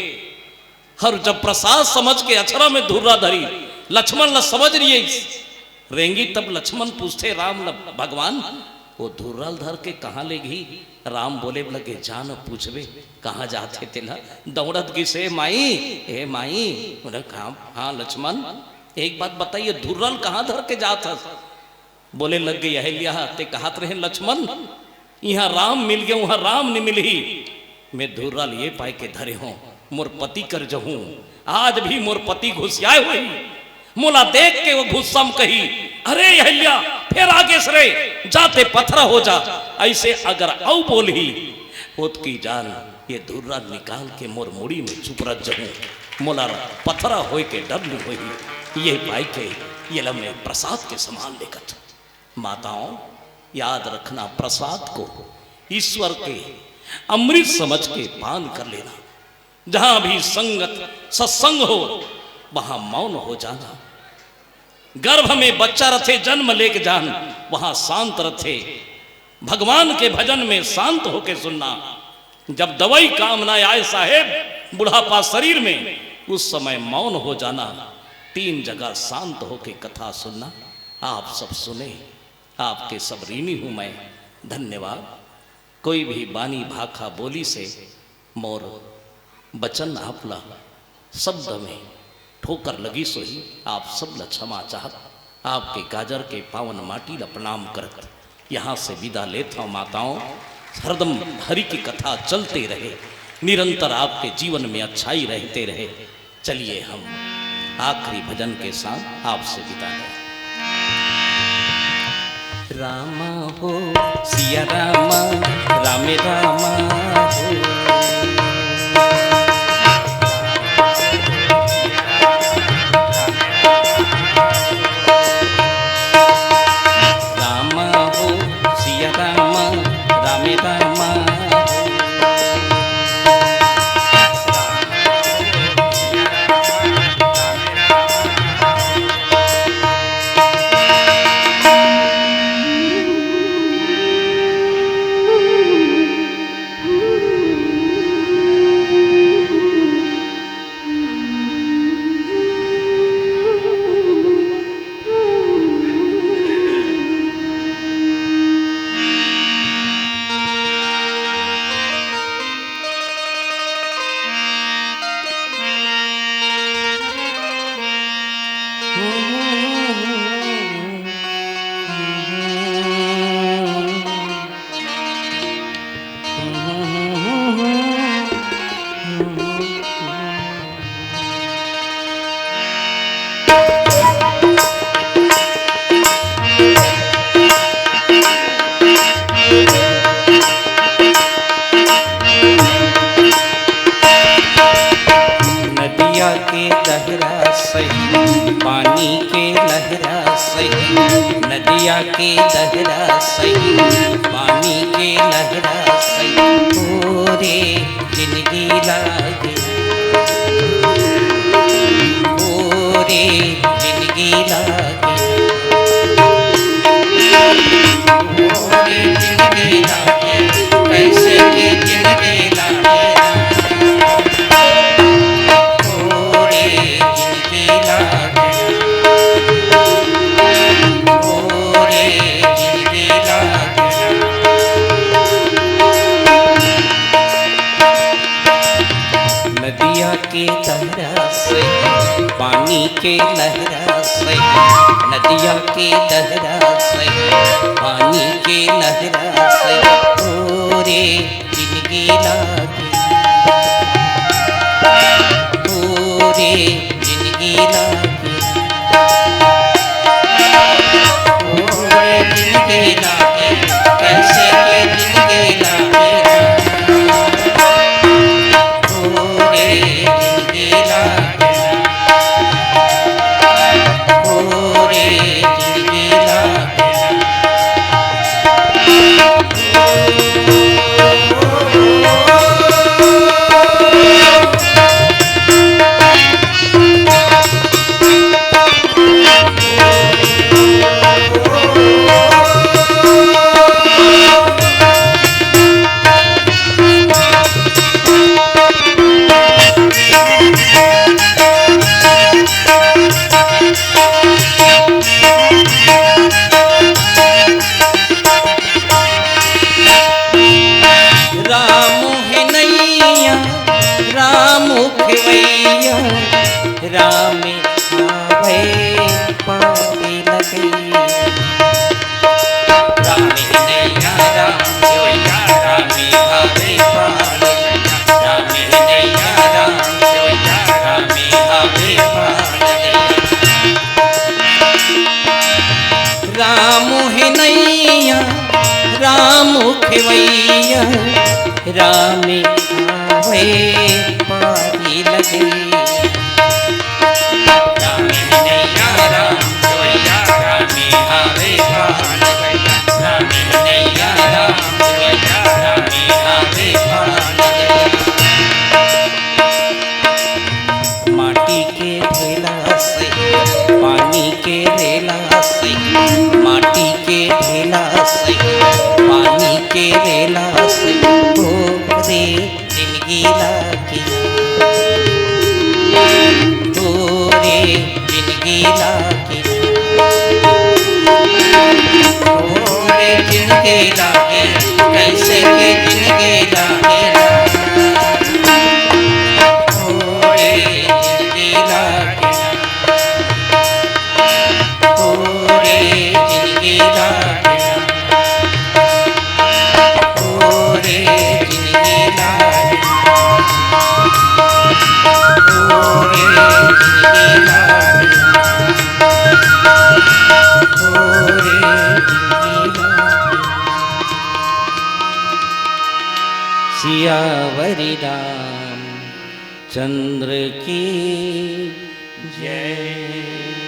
हर जब प्रसाद समझ के अछरा में धुर्रा धरी लक्ष्मण ल समझ रही रेंगी। तब लक्ष्मण पूछते राम ल भगवान वो धुर्रल धर के कहाँ ले गई। राम बोले लगे जान पूछबे कहाँ जाते तेला। दौड़त की से माई ए माई। बोले कहाँ हाँ लक्ष्मण एक बात बताइए धुर्रल कहाँ धर के जाता। बोले लग गई अहिल्या ते कहत रहे लक्ष्मण यहाँ राम मिल गए वहां राम नहीं मिली। मैं धुर्रल ये पाए के धरे हूं मोर पति कर जहूं। आज भी मोर पति घुसियाए हुई। मोला देख के वो गुस्सम कही अरे अहिल्या फिर आगे सरे जाते पथरा हो जा। ऐसे अगर औ बोली होत की जान ये धुर्रा निकाल के मोर मुड़ी में चुप रह जाऊं। मोला पथरा हो के डर नहीं हुई। ये पाई के ये लम्हे प्रसाद के समान लेकर। माताओं याद रखना प्रसाद को ईश्वर के अमृत समझ के पान कर लेना। जहां भी संगत सत्संग हो वहां मौन हो जाना। गर्भ में बच्चा रथे जन्म लेके जान वहां शांत रथे। भगवान के भजन में शांत होके सुनना। जब दवाई काम ना आए साहेब बुढ़ापा शरीर में उस समय मौन हो जाना। 3 जगह शांत होके कथा सुनना। आप सब सुने आपके सब ऋणी हूं मैं। धन्यवाद। कोई भी बानी भाखा बोली से मोर बचन आपला शब्द में ठोकर लगी सोही आप सब ल क्षमा चाहत। आपके गाजर के पावन माटी ल प्रणाम करत यहाँ से विदा लेता हूँ। माताओं हरदम हरि की कथा चलते रहे निरंतर आपके जीवन में अच्छाई रहते रहे। चलिए हम आखिरी भजन के साथ आपसे विदा लें। रामा हो सिया रामा रामे रामा हो। रामा हो सिया रामा रामे रामा नदिया के लहरा सही पानी के लहरा सही पूरे जिंदगी लागे पूरे जिंदगी लागे के लहरा से, नदिया के लहरा से, पानी के लहरा से पूरे जिंदगी लागे, पूरे जिंदगी लागे, पूरे जिंदगी लागे, कैसे के जिंदगी लागे, पूरे जिंदगी लागे, पूरे जिंदगी लागे। राम आवे पावे लगे, राम नैया राम जोया राम आवे पावे, राम नैया राम जोया राम आवे पावे, राम है नैया राम खेवैया, राम आवे पावे लगे, माटी के ढेला से, पानी के रेला से, माटी के ढेला से, पानी के रेला से पूरे जिंदगी लागे, पूरे जिंदगी लागे, पूरे जिंदगी लागे, कैसे के जिंदगी लागे, पूरे जिंदगी लागे, पूरे जिंदगी लागे, पूरे जिंदगी लागे, पूरे जिंदगी लागे, पूरे जिंदगी लागे। सियावरी राम चंद्र की जय।